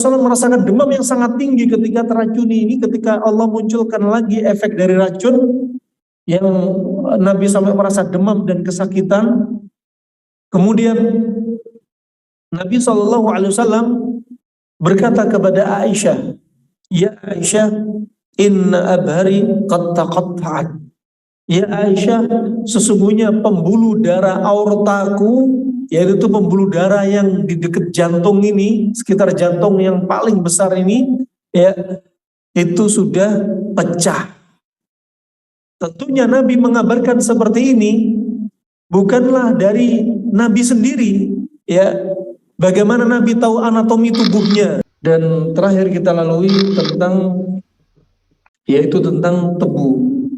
SAW merasakan demam yang sangat tinggi ketika teracuni ini, ketika Allah munculkan lagi efek dari racun yang Nabi sampai merasa demam dan kesakitan. Kemudian Nabi SAW berkata kepada Aisyah, "Ya Aisyah, inna abhari qad taqatta'at." Ya Aisyah, sesungguhnya pembuluh darah aortaku, yaitu pembuluh darah yang di dekat jantung ini, sekitar jantung yang paling besar ini, ya, itu sudah pecah. Tentunya Nabi mengabarkan seperti ini bukanlah dari Nabi sendiri, ya. Bagaimana Nabi tahu anatomi tubuhnya? Dan terakhir kita lalui yaitu tentang tebu,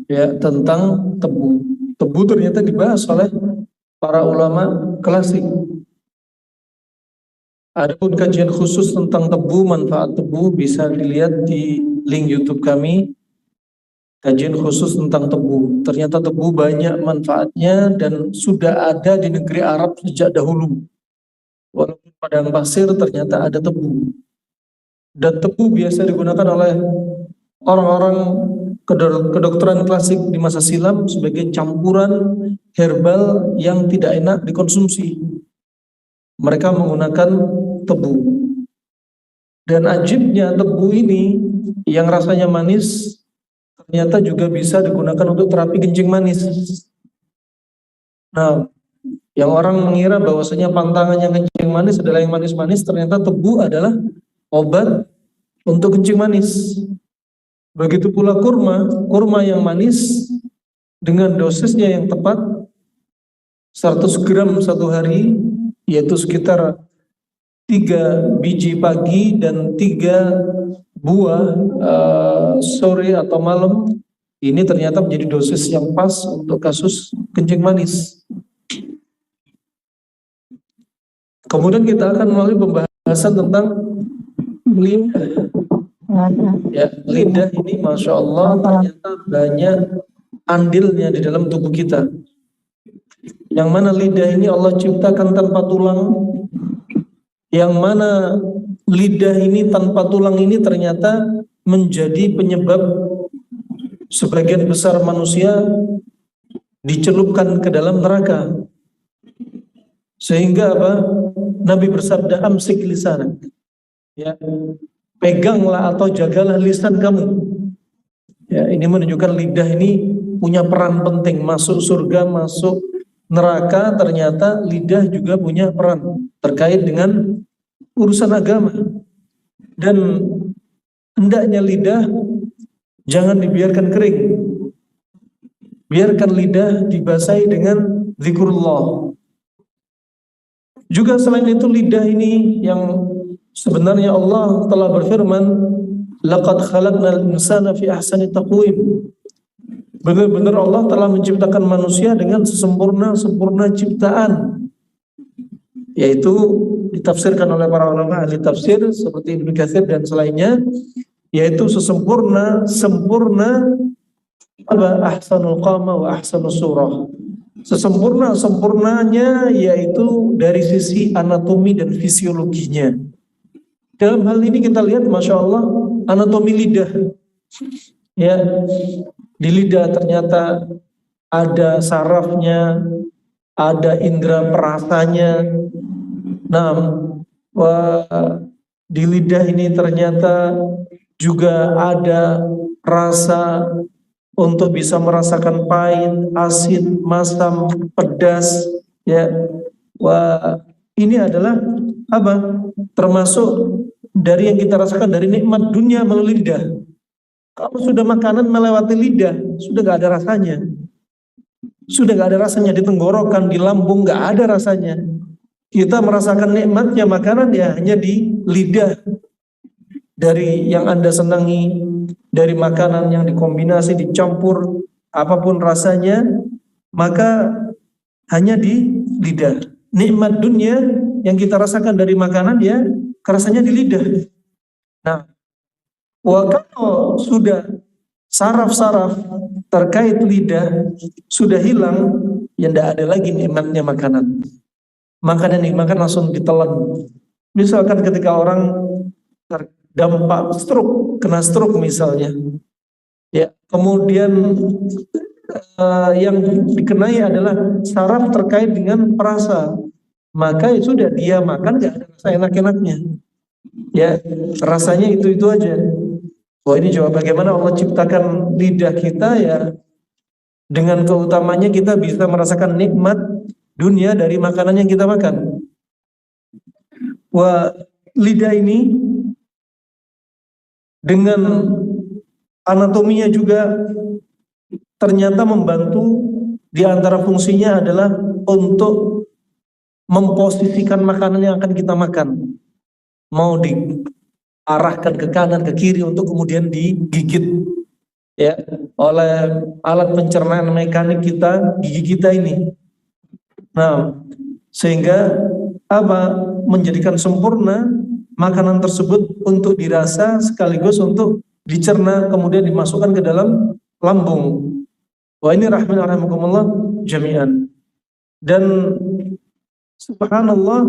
ya, tentang tebu. Tebu ternyata dibahas oleh para ulama klasik. Adapun kajian khusus tentang tebu, manfaat tebu, bisa dilihat di link YouTube kami. Kajian khusus tentang tebu. Ternyata tebu banyak manfaatnya dan sudah ada di negeri Arab sejak dahulu. Walaupun padang pasir ternyata ada tebu. Dan tebu biasa digunakan oleh orang-orang kedokteran klasik di masa silam sebagai campuran herbal yang tidak enak dikonsumsi. Mereka menggunakan tebu. Dan ajibnya tebu ini yang rasanya manis ternyata juga bisa digunakan untuk terapi kencing manis. Nah, yang orang mengira bahwasanya pantangannya kencing manis adalah yang manis-manis, ternyata tebu adalah obat untuk kencing manis. Begitu pula kurma yang manis dengan dosisnya yang tepat 100 gram satu hari, yaitu sekitar 3 biji pagi dan 3 buah sore atau malam. Ini ternyata menjadi dosis yang pas untuk kasus kencing manis. Kemudian kita akan melalui pembahasan tentang lidah. Ya, lidah ini Masya Allah ternyata banyak andilnya di dalam tubuh kita. Yang mana lidah ini Allah ciptakan tanpa tulang. Yang mana lidah ini tanpa tulang ini ternyata menjadi penyebab sebagian besar manusia dicelupkan ke dalam neraka. Sehingga apa? Nabi bersabda, amsik lisanak. Ya, peganglah atau jagalah lisan kamu. Ya, ini menunjukkan lidah ini punya peran penting. Masuk surga, masuk neraka, ternyata lidah juga punya peran terkait dengan urusan agama. Dan hendaknya lidah jangan dibiarkan kering. Biarkan lidah dibasahi dengan zikrullah. Juga selain itu lidah ini yang sebenarnya Allah telah berfirman, laqad khalaqnal insana fi ahsani taqwim. Benar-benar Allah telah menciptakan manusia dengan sempurna ciptaan. Yaitu ditafsirkan oleh para ulama ahli tafsir seperti Ibnu Katsir dan selainnya, yaitu sempurna ahsanul qama wa ahsanus surah. Sempurnanya yaitu dari sisi anatomi dan fisiologinya. Dalam hal ini kita lihat Masya Allah anatomi lidah. Ya, di lidah ternyata ada sarafnya, ada indera perasanya. Nah, di lidah ini ternyata juga ada rasa untuk bisa merasakan pahit, asin, masam, pedas, ya. Wah, ini adalah apa? Termasuk dari yang kita rasakan dari nikmat dunia melalui lidah. Kalau sudah makanan melewati lidah, sudah gak ada rasanya. Sudah gak ada rasanya di tenggorokan, di lambung, gak ada rasanya. Kita merasakan nikmatnya makanan ya hanya di lidah. Dari yang Anda senangi, dari makanan yang dikombinasi, dicampur, apapun rasanya, maka hanya di lidah. Nikmat dunia yang kita rasakan dari makanan ya, rasanya di lidah. Nah, kalau sudah saraf-saraf terkait lidah sudah hilang, ya tidak ada lagi nikmatnya makanan. Makanan yang dimakan langsung ditelan. Misalkan ketika orang dampak stroke, kena stroke misalnya. Ya, kemudian yang dikenai adalah saraf terkait dengan perasa. Maka ya sudah, dia makan gak ada rasa enak-enaknya. Ya, rasanya itu aja. Oh, ini coba bagaimana Allah ciptakan lidah kita ya, dengan keutamanya kita bisa merasakan nikmat dunia dari makanan yang kita makan. Wah, lidah ini dengan anatominya juga ternyata membantu. Di antara fungsinya adalah untuk memposisikan makanan yang akan kita makan. Mau diarahkan ke kanan, ke kiri untuk kemudian digigit ya oleh alat pencernaan mekanik kita, gigi kita ini. Nah, sehingga apa? Menjadikan sempurna makanan tersebut untuk dirasa sekaligus untuk dicerna kemudian dimasukkan ke dalam lambung. Wah, ini rahimakumullah jami'an. Dan subhanallah,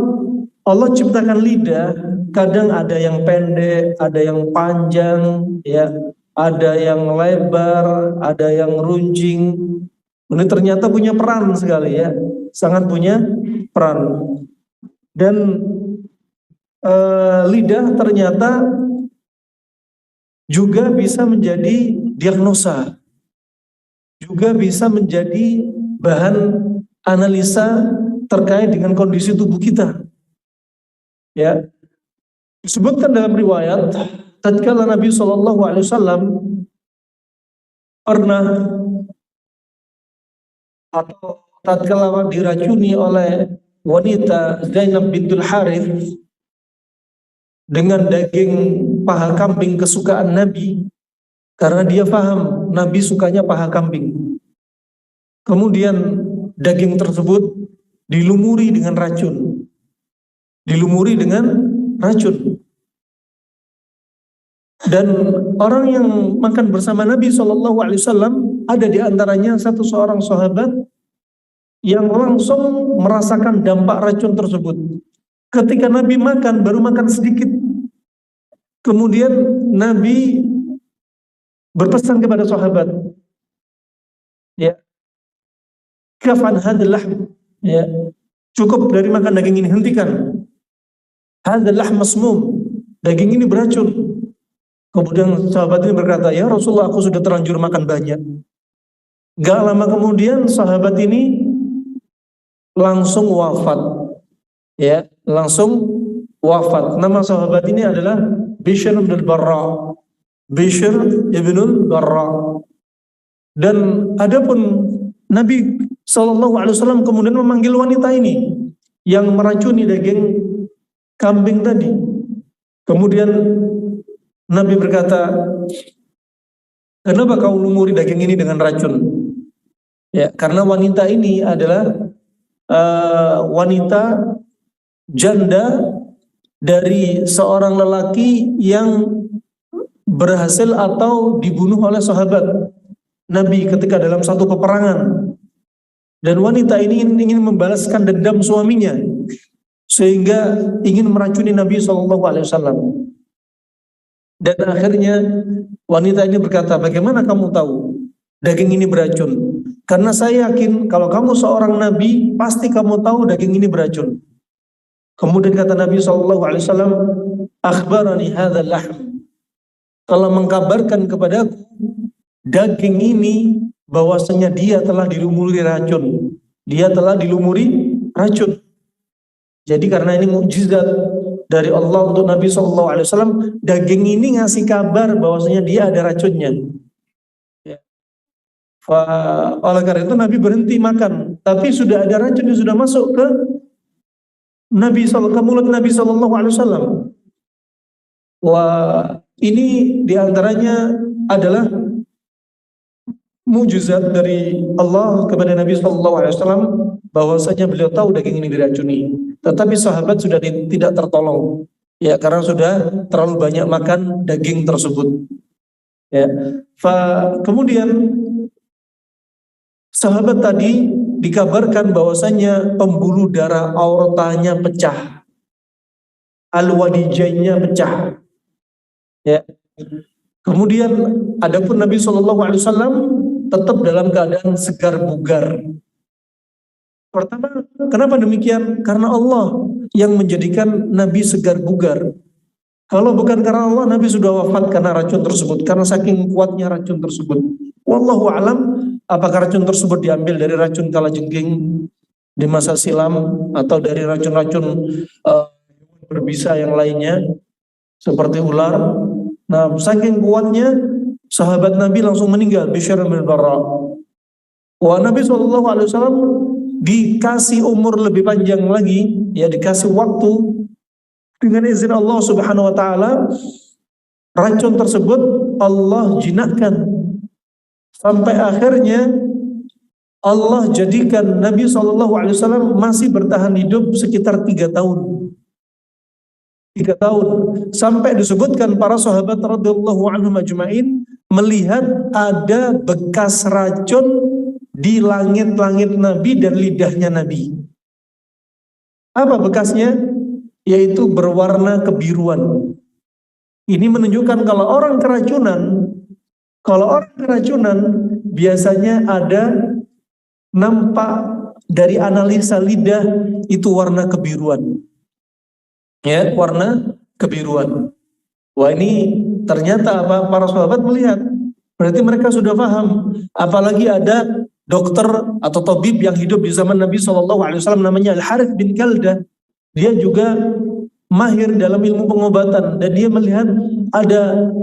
Allah ciptakan lidah, kadang ada yang pendek, ada yang panjang, ya, ada yang lebar, ada yang runcing. Ini ternyata punya peran sekali ya, sangat punya peran. Dan lidah ternyata juga bisa menjadi diagnosa, juga bisa menjadi bahan analisa terkait dengan kondisi tubuh kita. Ya, disebutkan dalam riwayat, tatkala Nabi SAW pernah atau tatkala diracuni oleh wanita Zainab bintul Harith dengan daging paha kambing kesukaan Nabi, karena dia paham Nabi sukanya paha kambing. Kemudian daging tersebut dilumuri dengan racun. Dilumuri dengan racun. Dan orang yang makan bersama Nabi SAW ada di antaranya seorang sahabat yang langsung merasakan dampak racun tersebut. Ketika Nabi makan, baru makan sedikit. Kemudian Nabi berpesan kepada sahabat, ya, kafan hadal lahm, ya, cukup dari makan daging ini, hentikan. Hadal lahm masmum, daging ini beracun. Kemudian sahabat ini berkata, ya Rasulullah, aku sudah terlanjur makan banyak. Gak lama kemudian sahabat ini langsung wafat, ya, langsung wafat. Nama sahabat ini adalah Bishr bin Barra. Bishr ibn Barra. Dan adapun Nabi SAW kemudian memanggil wanita ini yang meracuni daging kambing tadi. Kemudian Nabi berkata, kenapa kau lumuri daging ini dengan racun? Ya, karena wanita ini adalah wanita janda dari seorang lelaki yang berhasil atau dibunuh oleh sahabat Nabi ketika dalam satu peperangan. Dan wanita ini ingin membalaskan dendam suaminya, sehingga ingin meracuni Nabi SAW. Dan akhirnya wanita ini berkata, bagaimana kamu tahu daging ini beracun? Karena saya yakin kalau kamu seorang Nabi, pasti kamu tahu daging ini beracun. Kemudian kata Nabi SAW, akhbarani hadzal lahm, telah mengkabarkan kepadaku daging ini bahwasanya dia telah dilumuri racun. Dia telah dilumuri racun. Jadi karena ini mukjizat dari Allah untuk Nabi SAW, daging ini ngasih kabar bahwasanya dia ada racunnya. Ya. Oleh karena itu Nabi berhenti makan, tapi sudah ada racun yang sudah masuk ke Nabi ke mulut Nabi SAW. Wah, ini diantaranya adalah mujizat dari Allah kepada Nabi SAW, bahwasanya beliau tahu daging ini diracuni. Tetapi sahabat sudah tidak tertolong, ya, karena sudah terlalu banyak makan daging tersebut. Ya, kemudian sahabat tadi dikabarkan bahwasanya pembuluh darah aortanya pecah, al-wadijainnya pecah. Ya. Kemudian adapun Nabi SAW tetap dalam keadaan segar bugar. Pertama, kenapa demikian? Karena Allah yang menjadikan Nabi segar bugar. Kalau bukan karena Allah, Nabi sudah wafat karena racun tersebut, karena saking kuatnya racun tersebut. Wallahu alam, apakah racun tersebut diambil dari racun kalajengking di masa silam atau dari racun-racun berbisa yang lainnya seperti ular. Nah, saking kuatnya sahabat Nabi langsung meninggal. Bishr bin Barra. Wah, Nabi SAW dikasih umur lebih panjang lagi, ya dikasih waktu dengan izin Allah Subhanahu Wa Taala. Racun tersebut Allah jinakkan sampai akhirnya Allah jadikan Nabi SAW masih bertahan hidup sekitar 3 tahun. 3 tahun sampai disebutkan para sahabat radhiyallahu anhum ajma'in melihat ada bekas racun di langit-langit Nabi dan lidahnya Nabi. Apa bekasnya? Yaitu berwarna kebiruan. Ini menunjukkan kalau orang keracunan biasanya ada nampak dari analisa lidah itu warna kebiruan. Ya, warna kebiruan. Wah, ini ternyata apa? Para sahabat melihat. Berarti mereka sudah paham. Apalagi ada dokter atau tabib yang hidup di zaman Nabi SAW namanya Al-Harith bin Kaldah. Dia juga mahir dalam ilmu pengobatan dan dia melihat ada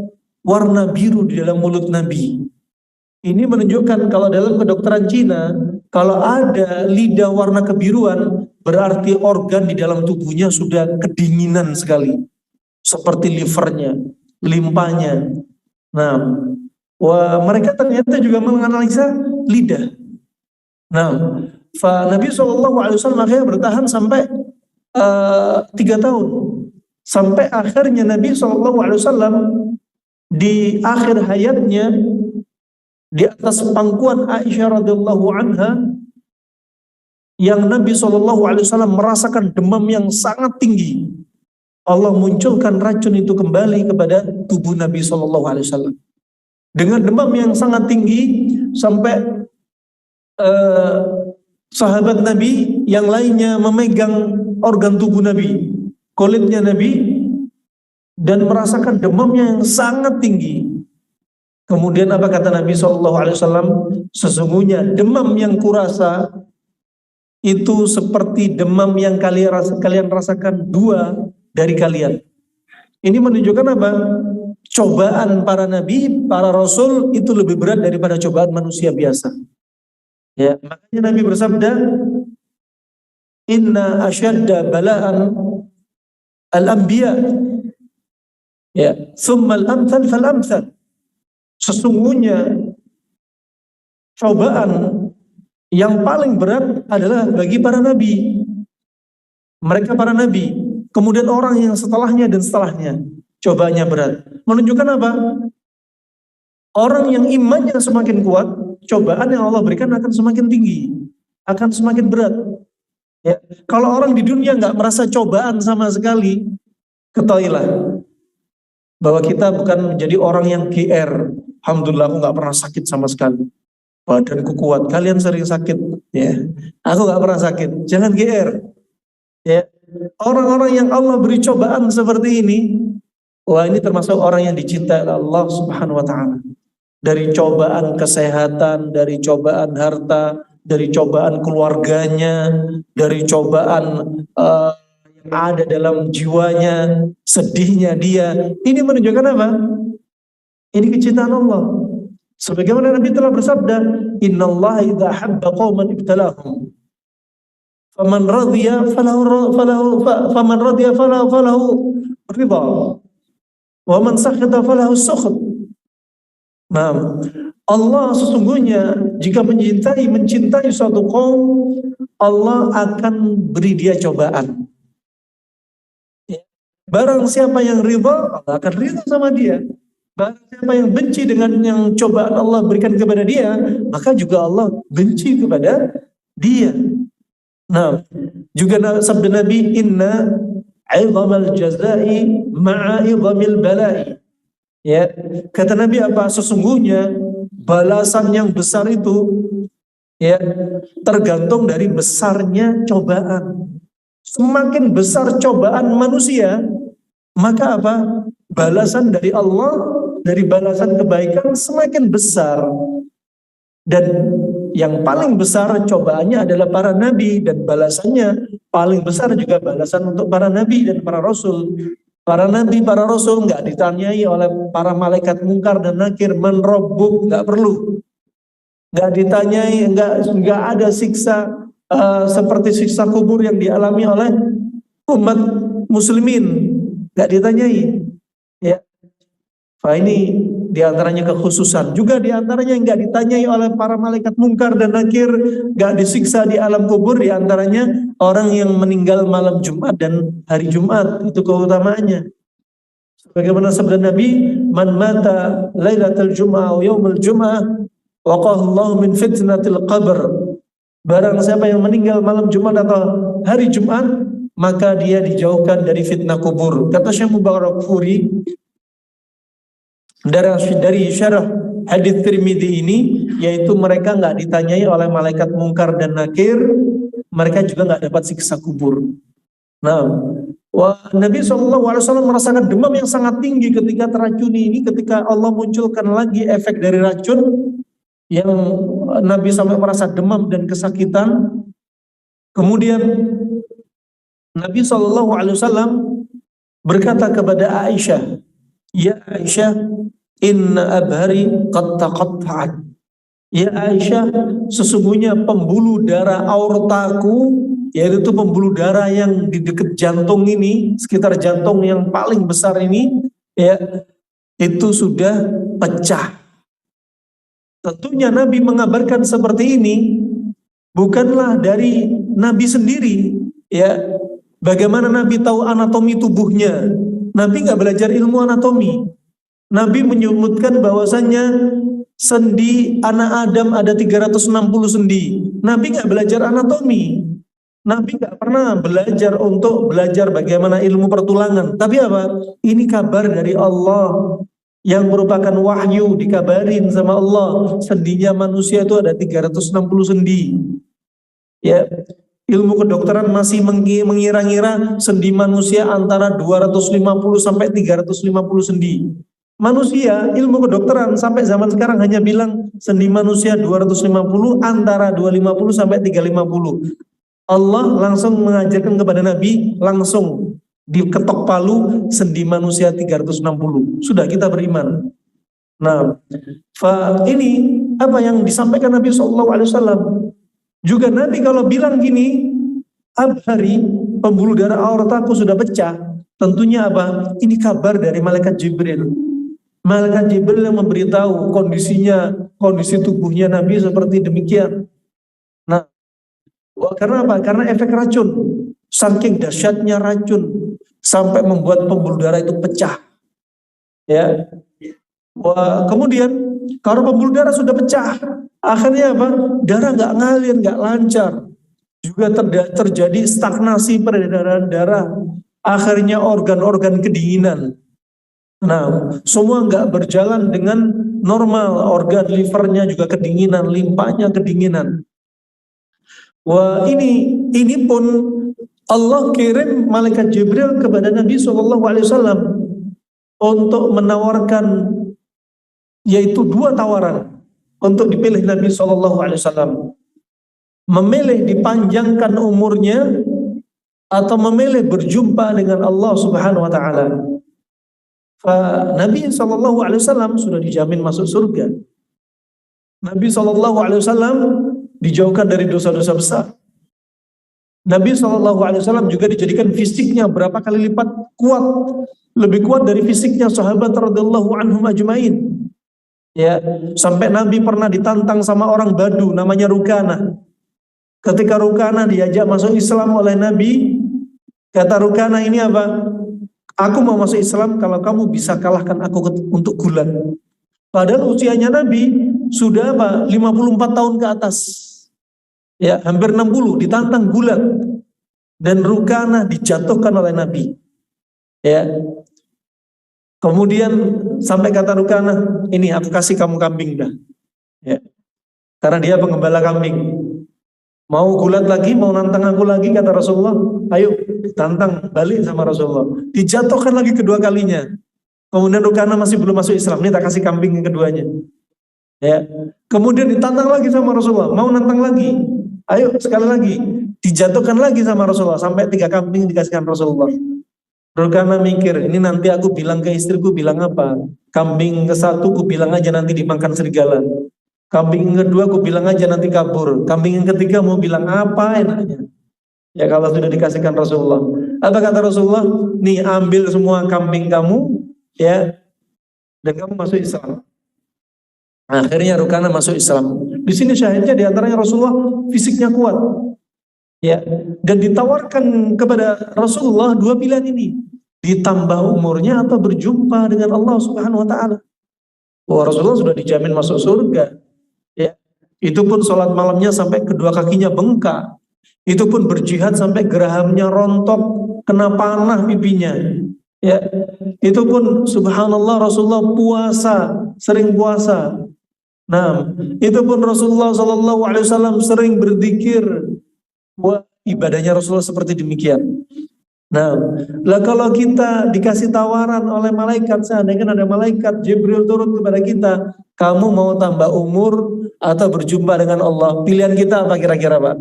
warna biru di dalam mulut Nabi. Ini menunjukkan kalau dalam kedokteran Cina, kalau ada lidah warna kebiruan, berarti organ di dalam tubuhnya sudah kedinginan sekali. Seperti livernya, limpanya. Nah, mereka ternyata juga menganalisa lidah. Nah, Nabi SAW akhirnya bertahan sampai 3 tahun. Sampai akhirnya Nabi SAW di akhir hayatnya di atas pangkuan Aisyah radhiyallahu anha yang Nabi SAW merasakan demam yang sangat tinggi. Allah munculkan racun itu kembali kepada tubuh Nabi SAW. Dengan demam yang sangat tinggi sampai sahabat Nabi yang lainnya memegang organ tubuh Nabi, kulitnya Nabi, dan merasakan demamnya yang sangat tinggi. Kemudian apa kata Nabi SAW? Sesungguhnya demam yang kurasa itu seperti demam yang kalian rasakan 2 dari kalian. Ini menunjukkan apa? Cobaan para nabi, para rasul itu lebih berat daripada cobaan manusia biasa. Ya, makanya Nabi bersabda, "Inna asyadda bala'an al-anbiya." Ya, "Tsumma al-amthal fal-amthal." Sesungguhnya cobaan yang paling berat adalah bagi para nabi. Mereka para nabi. Kemudian orang yang setelahnya dan setelahnya. Cobaannya berat. Menunjukkan apa? Orang yang imannya semakin kuat, cobaan yang Allah berikan akan semakin tinggi. Akan semakin berat. Ya. Kalau orang di dunia nggak merasa cobaan sama sekali, ketahuilah bahwa kita bukan menjadi orang yang GR. Alhamdulillah aku nggak pernah sakit sama sekali. Badanku kuat. Kalian sering sakit, ya. Aku nggak pernah sakit. Jangan GR. Ya. Orang-orang yang Allah beri cobaan seperti ini, wah, ini termasuk orang yang dicintai oleh Allah Subhanahu Wa Taala. Dari cobaan kesehatan, dari cobaan harta, dari cobaan keluarganya, dari cobaan yang ada dalam jiwanya, sedihnya dia. Ini menunjukkan apa? Ini kecintaan Allah. Sebagaimana Nabi telah bersabda, "Innallaha idza habba qauman ibtalahum. Faman radiya falahu ridha. Wa man sakhita falahu sukht." Nah, Allah sesungguhnya jika mencintai suatu kaum, Allah akan beri dia cobaan. Barang siapa yang ridha, Allah akan ridha sama dia. Barang siapa yang benci dengan yang cobaan Allah berikan kepada dia, maka juga Allah benci kepada dia. Nah, juga sabda Nabi, "Inna 'idhamal jazai ma'a 'idhamil bala'i." Ya, kata Nabi apa? Sesungguhnya balasan yang besar itu ya tergantung dari besarnya cobaan. Semakin besar cobaan manusia, maka apa? Balasan dari Allah, dari balasan kebaikan semakin besar. Dan yang paling besar cobaannya adalah para nabi, dan balasannya paling besar juga balasan untuk para nabi dan para rasul. Para nabi, para rasul nggak ditanyai oleh para malaikat mungkar dan nakir, man rabbuk, nggak perlu. Nggak ditanyai, nggak ada siksa seperti siksa kubur yang dialami oleh umat muslimin, nggak ditanyai. Ya, nah ini diantaranya kekhususan. Juga diantaranya yang nggak ditanyai oleh para malaikat mungkar dan nakir, nggak disiksa di alam kubur, diantaranya orang yang meninggal malam Jumat dan hari Jumat, itu keutamaannya. Bagaimana sabda Nabi, man mata lailatul jum'ah atau yaumul jum'ah waqahu Allah min fitnatil qabr. Barang siapa yang meninggal malam Jumat atau hari Jumat, maka dia dijauhkan dari fitnah kubur. Kata Syekh Mubarak Furi dari syarah hadis Tirmidzi ini, yaitu mereka nggak ditanyai oleh malaikat mungkar dan nakir, mereka juga nggak dapat siksa kubur. Nah, Nabi SAW merasakan demam yang sangat tinggi ketika teracuni ini, ketika Allah munculkan lagi efek dari racun yang Nabi sampai merasa demam dan kesakitan. Kemudian Nabi SAW berkata kepada Aisyah, ya Aisyah, inna abhari qad taqatta'at. Ya Aisyah, sesungguhnya pembuluh darah aortaku, yaitu pembuluh darah yang di dekat jantung ini, sekitar jantung yang paling besar ini, ya, itu sudah pecah. Tentunya Nabi mengabarkan seperti ini bukanlah dari Nabi sendiri, ya. Bagaimana Nabi tahu anatomi tubuhnya? Nabi nggak belajar ilmu anatomi. Nabi menyebutkan bahwasannya sendi anak Adam ada 360 sendi. Nabi nggak belajar anatomi. Nabi nggak pernah belajar bagaimana ilmu pertulangan. Tapi apa? Ini kabar dari Allah yang merupakan wahyu, dikabarin sama Allah. Sendinya manusia itu ada 360 sendi. Ya, ilmu kedokteran masih mengira-ngira sendi manusia antara 250 sampai 350 sendi. Manusia, ilmu kedokteran sampai zaman sekarang hanya bilang sendi manusia 250, antara 250 sampai 350. Allah langsung mengajarkan kepada Nabi, langsung diketok palu, sendi manusia 360. Sudah, kita beriman. Nah, ini apa yang disampaikan Nabi SAW. Juga Nabi kalau bilang gini, abhari, pembuluh darah aortaku sudah pecah, tentunya apa? Ini kabar dari malaikat Jibril. Malaikat Jibril yang memberitahu kondisi tubuhnya Nabi seperti demikian. Nah, karena apa? Karena efek racun. Saking dahsyatnya racun sampai membuat pembuluh darah itu pecah. Ya. Kemudian kalau pembuluh darah sudah pecah, akhirnya apa? Darah nggak ngalir, nggak lancar. Juga terjadi stagnasi peredaran darah. Akhirnya organ-organ kedinginan. Nah, semua nggak berjalan dengan normal. Organ livernya juga kedinginan, limpahnya kedinginan. Wah, ini pun Allah kirim malaikat Jibril kepada Nabi SAW untuk menawarkan, yaitu dua tawaran untuk dipilih Nabi SAW. Memilih dipanjangkan umurnya atau memilih berjumpa dengan Allah Subhanahu wa taala. Nabi SAW sudah dijamin masuk surga. Nabi SAW dijauhkan dari dosa-dosa besar. Nabi SAW juga dijadikan fisiknya berapa kali lipat kuat, lebih kuat dari fisiknya sahabat radhiyallahu anhum ajmain. Ya, sampai Nabi pernah ditantang sama orang Badu namanya Rukana. Ketika Rukana diajak masuk Islam oleh Nabi, kata Rukana ini apa? Aku mau masuk Islam kalau kamu bisa kalahkan aku untuk gulat. Padahal usianya Nabi sudah apa? 54 tahun ke atas. Ya, hampir 60, ditantang gulat. Dan Rukana dijatuhkan oleh Nabi. Ya. Kemudian sampai kata Rukana, ini aku kasih kamu kambing dah. Ya. Karena dia pengembala kambing. Mau gulat lagi, mau nantang aku lagi, kata Rasulullah. Ayo, tantang balik sama Rasulullah. Dijatuhkan lagi kedua kalinya. Kemudian Rukana masih belum masuk Islam. Ini tak kasih kambing yang keduanya. Ya. Kemudian ditantang lagi sama Rasulullah. Mau nantang lagi. Ayo, sekali lagi. Dijatuhkan lagi sama Rasulullah. Sampai 3 kambing dikasihkan Rasulullah. Rukana mikir, ini nanti aku bilang ke istriku bilang apa? Kambing ke-1 ku bilang aja nanti dimakan serigala. Kambing yang kedua aku bilang aja nanti kabur. Kambing yang ketiga mau bilang apa enaknya. Ya kalau sudah dikasihkan Rasulullah. Apa kata Rasulullah? Nih ambil semua kambing kamu ya dan kamu masuk Islam. Akhirnya Rukana masuk Islam. Di sini syahidnya diantaranya Rasulullah fisiknya kuat. Ya, dan ditawarkan kepada Rasulullah 2 pilihan ini. Ditambah umurnya atau berjumpa dengan Allah Subhanahu wa taala. Wah, Rasulullah sudah dijamin masuk surga. Ya, itu pun sholat malamnya sampai kedua kakinya bengkak. Itu pun berjihad sampai gerahamnya rontok, kena panah pipinya. Ya, itu pun subhanallah Rasulullah puasa, sering puasa. Nah, itu pun Rasulullah Shallallahu Alaihi Wasallam sering berzikir. Wah, ibadahnya Rasulullah seperti demikian. Nah, lah kalau kita dikasih tawaran oleh malaikat, seandainya ada malaikat Jibril turun kepada kita, kamu mau tambah umur atau berjumpa dengan Allah? Pilihan kita apa kira-kira, Pak?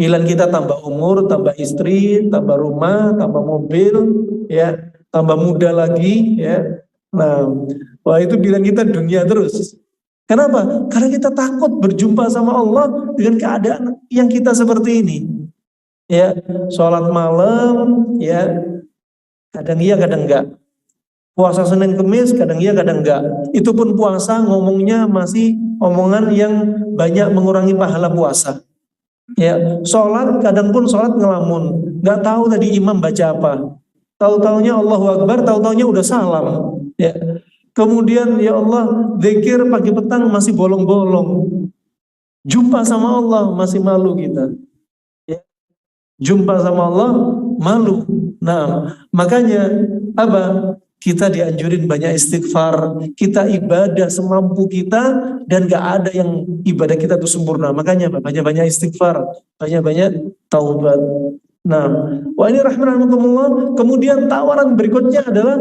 Pilihan kita tambah umur, tambah istri, tambah rumah, tambah mobil, ya, tambah muda lagi, ya. Nah, wah itu pilihan kita dunia terus. Kenapa? Karena kita takut berjumpa sama Allah dengan keadaan yang kita seperti ini. Ya, sholat malam, ya, kadang iya, kadang enggak. Puasa Senin Kemis, kadang iya, kadang enggak. Itu pun puasa ngomongnya masih omongan yang banyak mengurangi pahala puasa. Ya, sholat kadang pun sholat ngelamun, nggak tahu tadi imam baca apa. Tahu-taunya Allahu Akbar, tahu-taunya udah salam. Ya. Kemudian ya Allah, zikir pagi petang masih bolong-bolong. Jumpa sama Allah masih malu kita. Ya. Jumpa sama Allah malu. Nah, makanya apa? Kita dianjurin banyak istighfar, kita ibadah semampu kita dan gak ada yang ibadah kita itu sempurna. Makanya banyak-banyak istighfar, banyak-banyak taubat. Nah, wah ini rahmatullah. Kemudian tawaran berikutnya adalah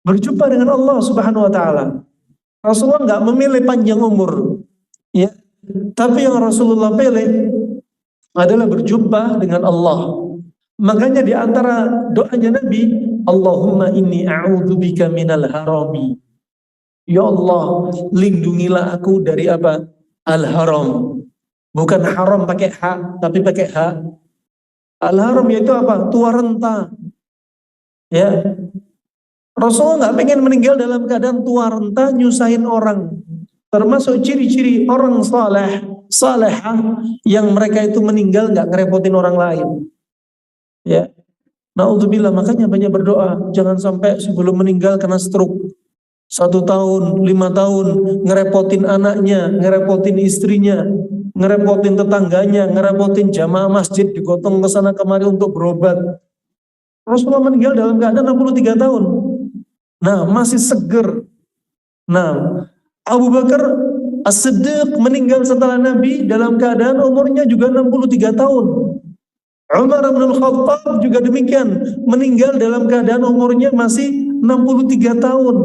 berjumpa dengan Allah Subhanahu wa taala. Rasulullah nggak memilih panjang umur, ya. Tapi yang Rasulullah pilih adalah berjumpa dengan Allah. Makanya di antara doanya Nabi, Allahumma inni a'udzubika minal harami. Ya Allah, lindungilah aku dari apa? Al-haram. Bukan haram pakai ha, tapi pakai ha. Al-haram yaitu apa? Tua renta. Ya. Rasulullah nggak pengen meninggal dalam keadaan tua renta, nyusahin orang. Termasuk ciri-ciri orang salehah yang mereka itu meninggal nggak ngerepotin orang lain. Ya, naudzubillah, makanya banyak berdoa jangan sampai sebelum meninggal kena stroke. 1 tahun, 5 tahun ngerepotin anaknya, ngerepotin istrinya, ngerepotin tetangganya, ngerepotin jamaah masjid digotong ke sana kemari untuk berobat. Rasulullah meninggal dalam keadaan 63 tahun. Nah, masih seger. Nah, Abu Bakar As-Siddiq meninggal setelah Nabi dalam keadaan umurnya juga 63 tahun. Umar bin Khattab juga demikian, meninggal dalam keadaan umurnya masih 63 tahun.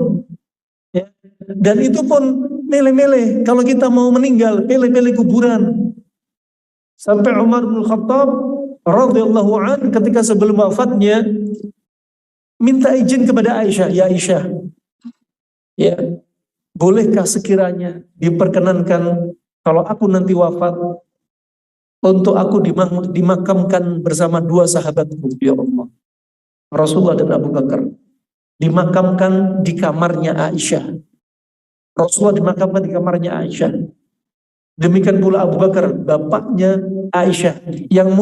Ya. Dan itu pun milih-milih, kalau kita mau meninggal, pilih-pilih kuburan. Sampai Umar bin Khattab radhiyallahu an ketika sebelum wafatnya minta izin kepada Aisyah, ya Aisyah, ya, bolehkah sekiranya diperkenankan kalau aku nanti wafat untuk aku dimakamkan bersama 2 sahabatku, ya Allah. Rasulullah dan Abu Bakar dimakamkan di kamarnya Aisyah. Rasulullah dimakamkan di kamarnya Aisyah. Demikian pula Abu Bakar, bapaknya Aisyah. Yang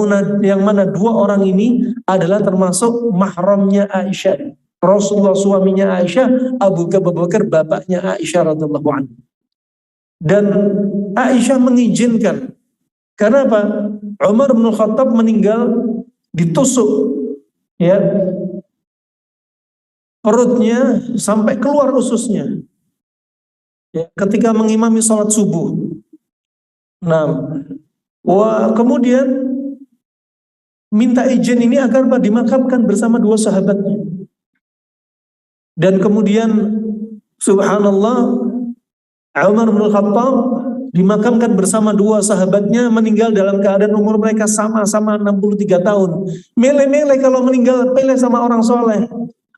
mana 2 orang ini adalah termasuk mahramnya Aisyah. Rasulullah suaminya Aisyah, Abu Bakar bapaknya Aisyah radhiyallahu anhu. Dan Aisyah mengizinkan. Karena apa? Umar bin Khattab meninggal ditusuk, ya. perutnya sampai keluar ususnya. Ya, ketika mengimami sholat subuh. Nah, kemudian minta izin ini agar dimakamkan bersama dua sahabatnya. Dan kemudian subhanallah, Umar bin Khattab dimakamkan bersama dua sahabatnya, meninggal dalam keadaan umur mereka sama-sama 63 tahun. Mele-mele kalau meninggal, pilih sama orang soleh.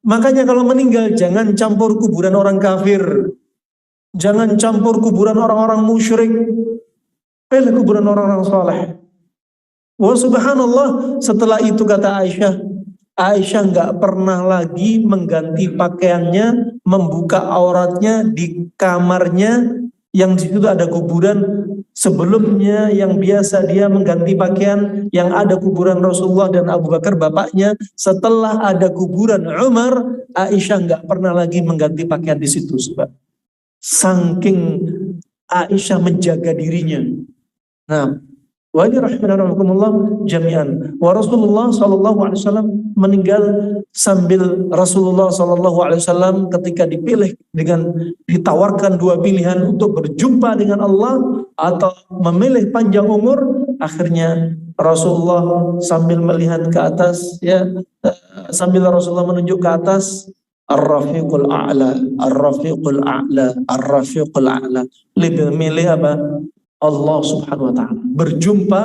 Makanya kalau meninggal jangan campur kuburan orang kafir, jangan campur kuburan orang-orang musyrik, pilih kuburan orang-orang soleh. Wah subhanallah, setelah itu kata Aisyah nggak pernah lagi mengganti pakaiannya, membuka auratnya di kamarnya yang di situ ada kuburan. Sebelumnya yang biasa dia mengganti pakaian yang ada kuburan Rasulullah dan Abu Bakar bapaknya. Setelah ada kuburan Umar, Aisyah nggak pernah lagi mengganti pakaian di situ, sebab saking Aisyah menjaga dirinya. Nah, wa ini rahimahullah jami'an. Wa Rasulullah SAW meninggal sambil Rasulullah SAW ketika dipilih dengan ditawarkan dua pilihan untuk berjumpa dengan Allah atau memilih panjang umur, akhirnya Rasulullah sambil melihat ke atas, ya, sambil Rasulullah menunjuk ke atas, Ar-Rafiqul A'la, Ar-Rafiqul A'la, Ar-Rafiqul A'la. Lebih milih apa? Allah subhanahu wa ta'ala, berjumpa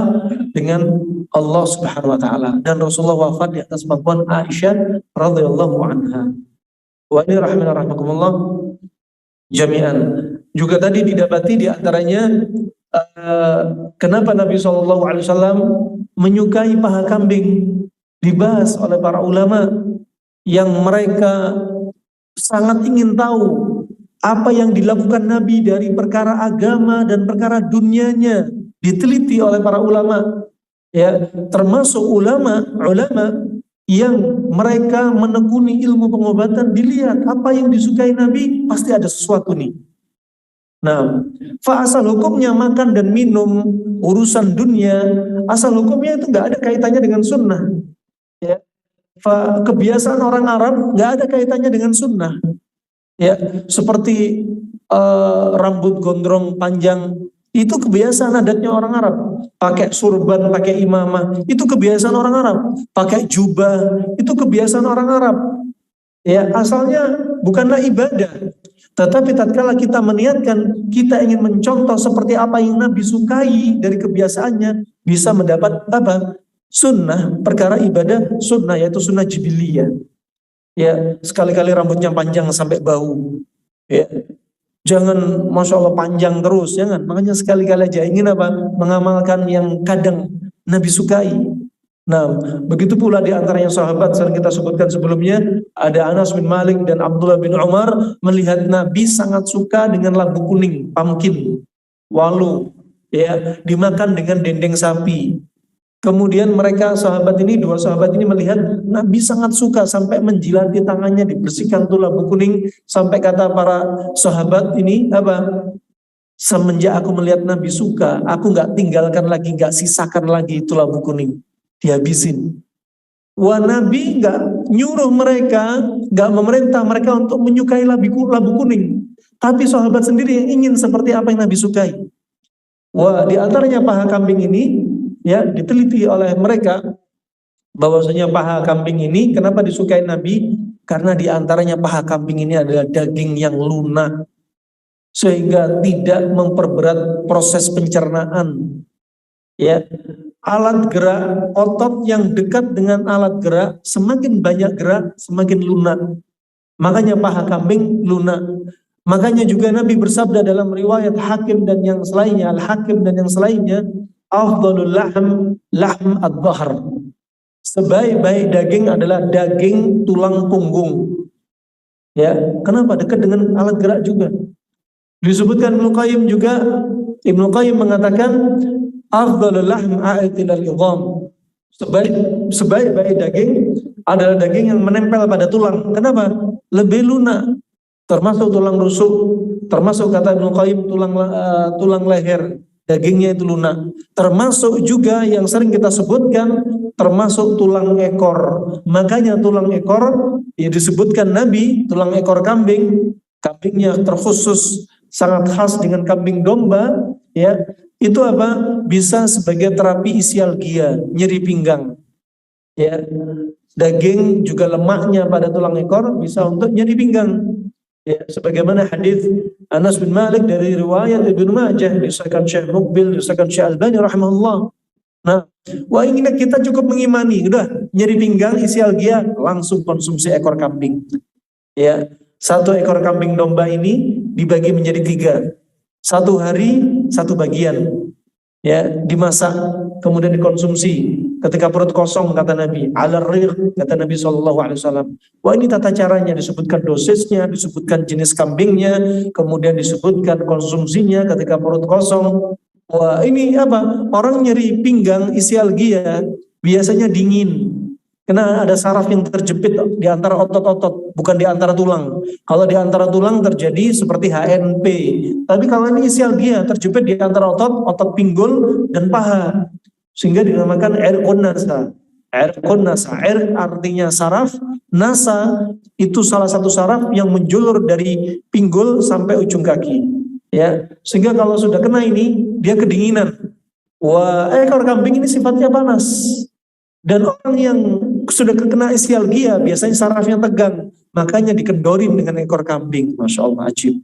dengan Allah subhanahu wa ta'ala. Dan Rasulullah wafat di atas pangkuan Aisyah radhiyallahu anha. Wa ini rahimakumullah jami'an. Juga tadi didapati di antaranya kenapa Nabi SAW menyukai paha kambing, dibahas oleh para ulama yang mereka sangat ingin tahu apa yang dilakukan Nabi dari perkara agama dan perkara dunianya, diteliti oleh para ulama, ya, termasuk ulama yang mereka menekuni ilmu pengobatan. Dilihat apa yang disukai Nabi, pasti ada sesuatu nih. Nah, asal hukumnya makan dan minum, urusan dunia, asal hukumnya itu nggak ada kaitannya dengan sunnah. Ya, kebiasaan orang Arab nggak ada kaitannya dengan sunnah. Ya, seperti rambut gondrong panjang, itu kebiasaan adatnya orang Arab. Pakai surban, pakai imamah, itu kebiasaan orang Arab. Pakai jubah, itu kebiasaan orang Arab. Ya, asalnya bukanlah ibadah. Tetapi tatkala kita meniatkan, kita ingin mencontoh seperti apa yang Nabi sukai dari kebiasaannya, bisa mendapat apa? Sunnah, perkara ibadah sunnah, yaitu sunnah jibiliyah. Ya, sekali-kali rambutnya panjang sampai bau. Ya, jangan masya Allah panjang terus, jangan. Makanya sekali-kali aja ingin apa? Mengamalkan yang kadang Nabi sukai. Nah, begitu pula di antaranya sahabat yang kita sebutkan sebelumnya, ada Anas bin Malik dan Abdullah bin Umar melihat Nabi sangat suka dengan labu kuning, pumpkin, walu, ya, dimakan dengan dendeng sapi. Kemudian mereka dua sahabat ini melihat Nabi sangat suka sampai menjilati tangannya, dibersihkan tuh labu kuning, sampai kata para sahabat ini apa? Semenjak aku melihat Nabi suka, aku nggak tinggalkan lagi, nggak sisakan lagi itu labu kuning, dihabisin. Wah, Nabi nggak nyuruh mereka, nggak memerintah mereka untuk menyukai labu kuning, tapi sahabat sendiri yang ingin seperti apa yang Nabi sukai. Wah, di antaranya paha kambing ini, ya, diteliti oleh mereka bahwasanya paha kambing ini kenapa disukai Nabi? Karena di antaranya paha kambing ini adalah daging yang lunak, sehingga tidak memperberat proses pencernaan. Ya, alat gerak otot yang dekat dengan alat gerak, semakin banyak gerak semakin lunak. Makanya paha kambing lunak. Makanya juga Nabi bersabda dalam riwayat Hakim dan yang selainnya, Al-Hakim dan yang selainnya, afdhalul lahm ad-dhahr. Sebaik-baik daging adalah daging tulang punggung. Ya, kenapa? Dekat dengan alat gerak juga. Disebutkan Ibnu Qayyim juga, Ibnu Qayyim mengatakan afdhalul lahm a'tilal idham. Sebaik-baik daging adalah daging yang menempel pada tulang. Kenapa? Lebih lunak. Termasuk tulang rusuk, termasuk kata Ibnu Qayyim tulang leher. dagingnya itu lunak. Termasuk juga yang sering kita sebutkan, termasuk tulang ekor. Makanya tulang ekor ya disebutkan Nabi, tulang ekor kambing, kambingnya terkhusus sangat khas dengan kambing domba, ya itu apa? Bisa sebagai terapi isialgia, nyeri pinggang. Ya, daging juga lemaknya pada tulang ekor bisa untuk nyeri pinggang. Ya, sebagaimana hadis Anas bin Malik dari riwayat Ibnu Majah disahkan Syekh Muqbil, disahkan Syekh Albani rahimahullah. Nah, wah ini kita cukup mengimani, udah nyeri pinggang, isialgia, langsung konsumsi ekor kambing. Ya, satu ekor kambing domba ini dibagi menjadi 3. Satu hari satu bagian, ya dimasak kemudian dikonsumsi ketika perut kosong, kata Nabi al-riq, kata Nabi SAW. Wah ini tata caranya, disebutkan dosisnya, disebutkan jenis kambingnya, kemudian disebutkan konsumsinya ketika perut kosong. Wah ini apa, orang nyeri pinggang isialgia biasanya dingin karena ada saraf yang terjepit di antara otot-otot, bukan di antara tulang. Kalau di antara tulang terjadi seperti HNP. Tapi kalau ini isialgia terjepit di antara otot pinggul dan paha. Sehingga dinamakan irqun nasa. Irqun nasa, artinya saraf, nasa itu salah satu saraf yang menjulur dari pinggul sampai ujung kaki. Ya, sehingga kalau sudah kena ini dia kedinginan. Wah, ekor kambing ini sifatnya panas. Dan orang yang sudah kena isialgia biasanya sarafnya tegang, makanya dikendorin dengan ekor kambing. Masya Allah, ajib.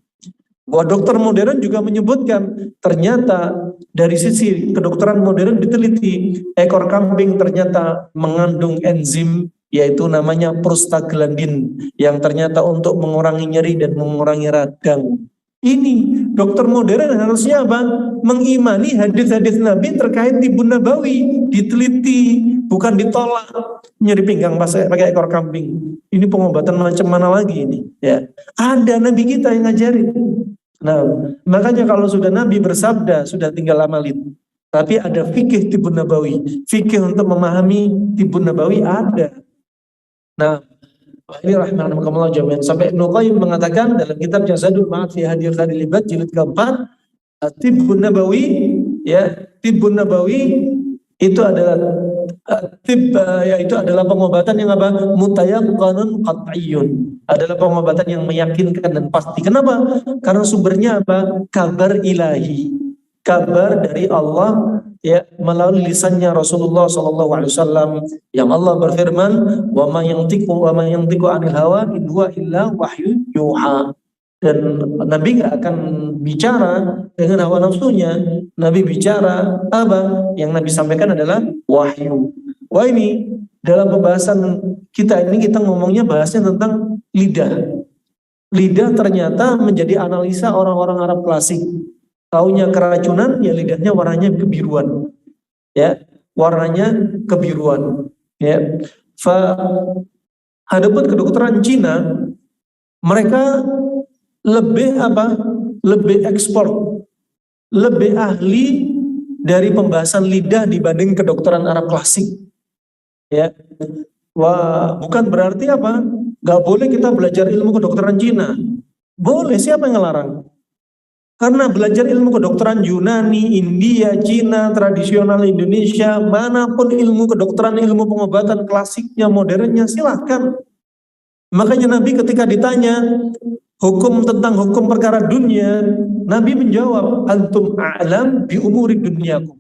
Bahwa dokter modern juga menyebutkan ternyata dari sisi kedokteran modern diteliti ekor kambing ternyata mengandung enzim yaitu namanya prostaglandin yang ternyata untuk mengurangi nyeri dan mengurangi radang. Ini dokter modern harusnya apa? Mengimani hadis-hadis Nabi terkait tibun nabawi, diteliti, bukan ditolak. Nyeri pinggang pakai ekor kambing. Ini pengobatan macam mana lagi ini? Ya, ada Nabi kita yang ngajarin. Nah, makanya kalau sudah Nabi bersabda, sudah tinggal amalin. Tapi ada fikih tibun nabawi, fikih untuk memahami tibun nabawi ada. Nah, ini rahimahumullah jami'an. Sampai Ibnu Qayyim mengatakan dalam kitabnya Zadul Ma'ad fi Hadil Khairil Ibad jilid keempat, Tibbun Nabawi, ya, Tibbun Nabawi itu adalah yaitu adalah pengobatan yang apa? Mutayaqqanun qat'iyyun. Adalah pengobatan yang meyakinkan dan pasti. Kenapa? Karena sumbernya apa? Kabar ilahi. Kabar dari Allah ya melalui lisannya Rasulullah SAW yang Allah berfirman wa ma yantiqu 'anil hawa in huwa illa wahyu yuha. Dan Nabi nggak akan bicara dengan hawa nafsunya. Nabi bicara apa? Yang Nabi sampaikan adalah wahyu. Wah ini dalam pembahasan kita ini kita ngomongnya bahasnya tentang lidah. Lidah ternyata menjadi analisa orang-orang Arab klasik. Taunya keracunan, ya lidahnya warnanya kebiruan, ya warnanya kebiruan, ya. Adapun kedokteran Cina, mereka lebih apa? Lebih ekspor, lebih ahli dari pembahasan lidah dibanding kedokteran Arab klasik, ya. Wah, bukan berarti apa? Gak boleh kita belajar ilmu kedokteran Cina. Boleh, siapa yang ngelarang? Karena belajar ilmu kedokteran Yunani, India, Cina, tradisional Indonesia, manapun ilmu kedokteran, ilmu pengobatan klasiknya, modernnya, silahkan. Makanya Nabi ketika ditanya hukum tentang hukum perkara dunia, Nabi menjawab, antum a'lam bi umuri dunyakum.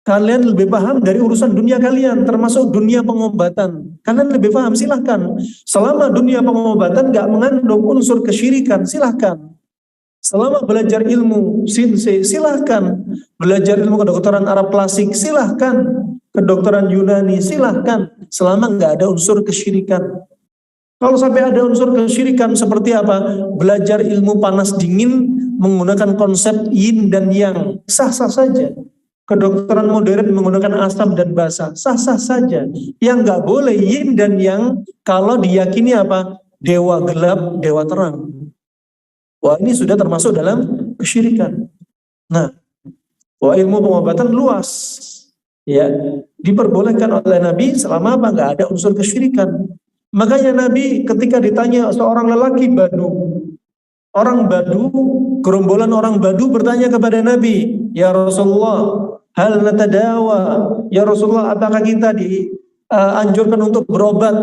Kalian lebih paham dari urusan dunia kalian, termasuk dunia pengobatan. Kalian lebih paham, silahkan. Selama dunia pengobatan gak mengandung unsur kesyirikan, silahkan. Selama belajar ilmu sinse, silahkan. Belajar ilmu kedokteran Arab klasik, silahkan. Kedokteran Yunani, silahkan. Selama nggak ada unsur kesyirikan. Kalau sampai ada unsur kesyirikan seperti apa? Belajar ilmu panas dingin menggunakan konsep yin dan yang, sah-sah saja. Kedokteran modern menggunakan asam dan basa, sah-sah saja. Yang nggak boleh yin dan yang kalau diyakini apa? Dewa gelap, dewa terang. Wah ini sudah termasuk dalam kesyirikan. Nah, wah ilmu pengobatan luas, ya diperbolehkan oleh Nabi selama apa nggak ada unsur kesyirikan. Makanya Nabi ketika ditanya seorang lelaki Banu, Orang Badu, gerombolan orang Badu bertanya kepada Nabi, "Ya Rasulullah, hal natadawa?" Ya Rasulullah, apakah kita dianjurkan untuk berobat?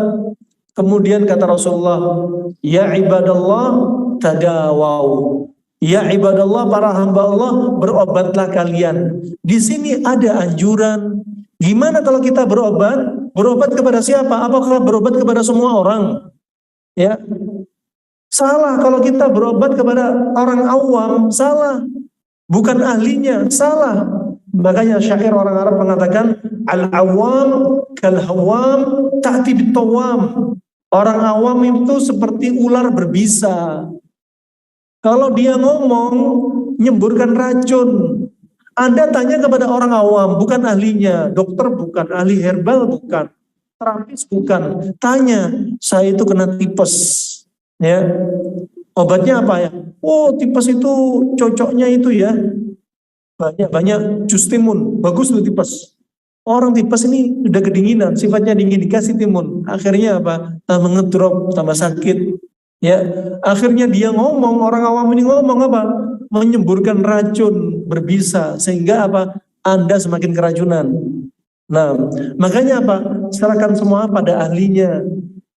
Kemudian kata Rasulullah, "Ya ibadallah, tadawau." Ya ibadallah, para hamba Allah, berobatlah kalian. Di sini ada anjuran. Gimana kalau kita berobat? Berobat kepada siapa? Apakah berobat kepada semua orang? Ya, salah kalau kita berobat kepada orang awam, salah. Bukan ahlinya, salah. Makanya syair orang Arab mengatakan, al-awam kal-hawam ta'ti bit-tawam. Orang awam itu seperti ular berbisa. Kalau dia ngomong, nyemburkan racun. Anda tanya kepada orang awam, bukan ahlinya, dokter bukan, ahli herbal bukan, terapis bukan. Tanya, saya itu kena tipes, ya. Obatnya apa ya? Oh, tipes itu cocoknya itu ya. Banyak jus timun, bagus tuh tipes. Orang tipes ini udah kedinginan, sifatnya dingin, dikasih timun. Akhirnya apa? Tambah ngedrop, tambah sakit. Ya, akhirnya dia ngomong, orang awam ini ngomong apa? Menyemburkan racun berbisa sehingga apa? Anda semakin keracunan. Nah, makanya apa? Serahkan semua pada ahlinya.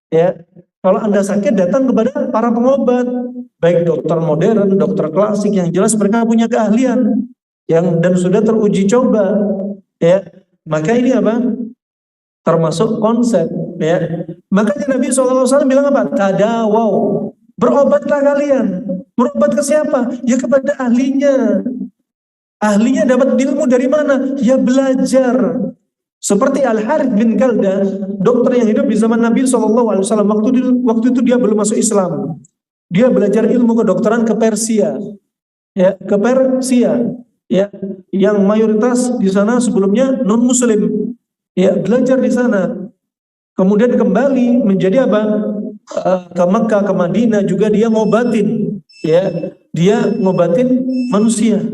Ya, kalau Anda sakit datang kepada para pengobat, baik dokter modern, dokter klasik, yang jelas mereka punya keahlian yang dan sudah teruji coba. Ya, maka ini apa? Termasuk konsep, ya. Makanya Nabi SAW bilang apa? Tadawau, berobatlah kalian. Berobat ke siapa? Ya kepada ahlinya. Ahlinya dapat ilmu dari mana? Ya belajar. Seperti Al-Harith bin Kalda, dokter yang hidup di zaman Nabi SAW. Waktu itu dia belum masuk Islam. Dia belajar ilmu kedokteran ke Persia, ya, ke Persia, ya, yang mayoritas di sana sebelumnya non Muslim. Ya, belajar di sana. Kemudian kembali menjadi apa? Ke Mekah, ke Madinah juga dia ngobatin. Ya, dia ngobatin manusia.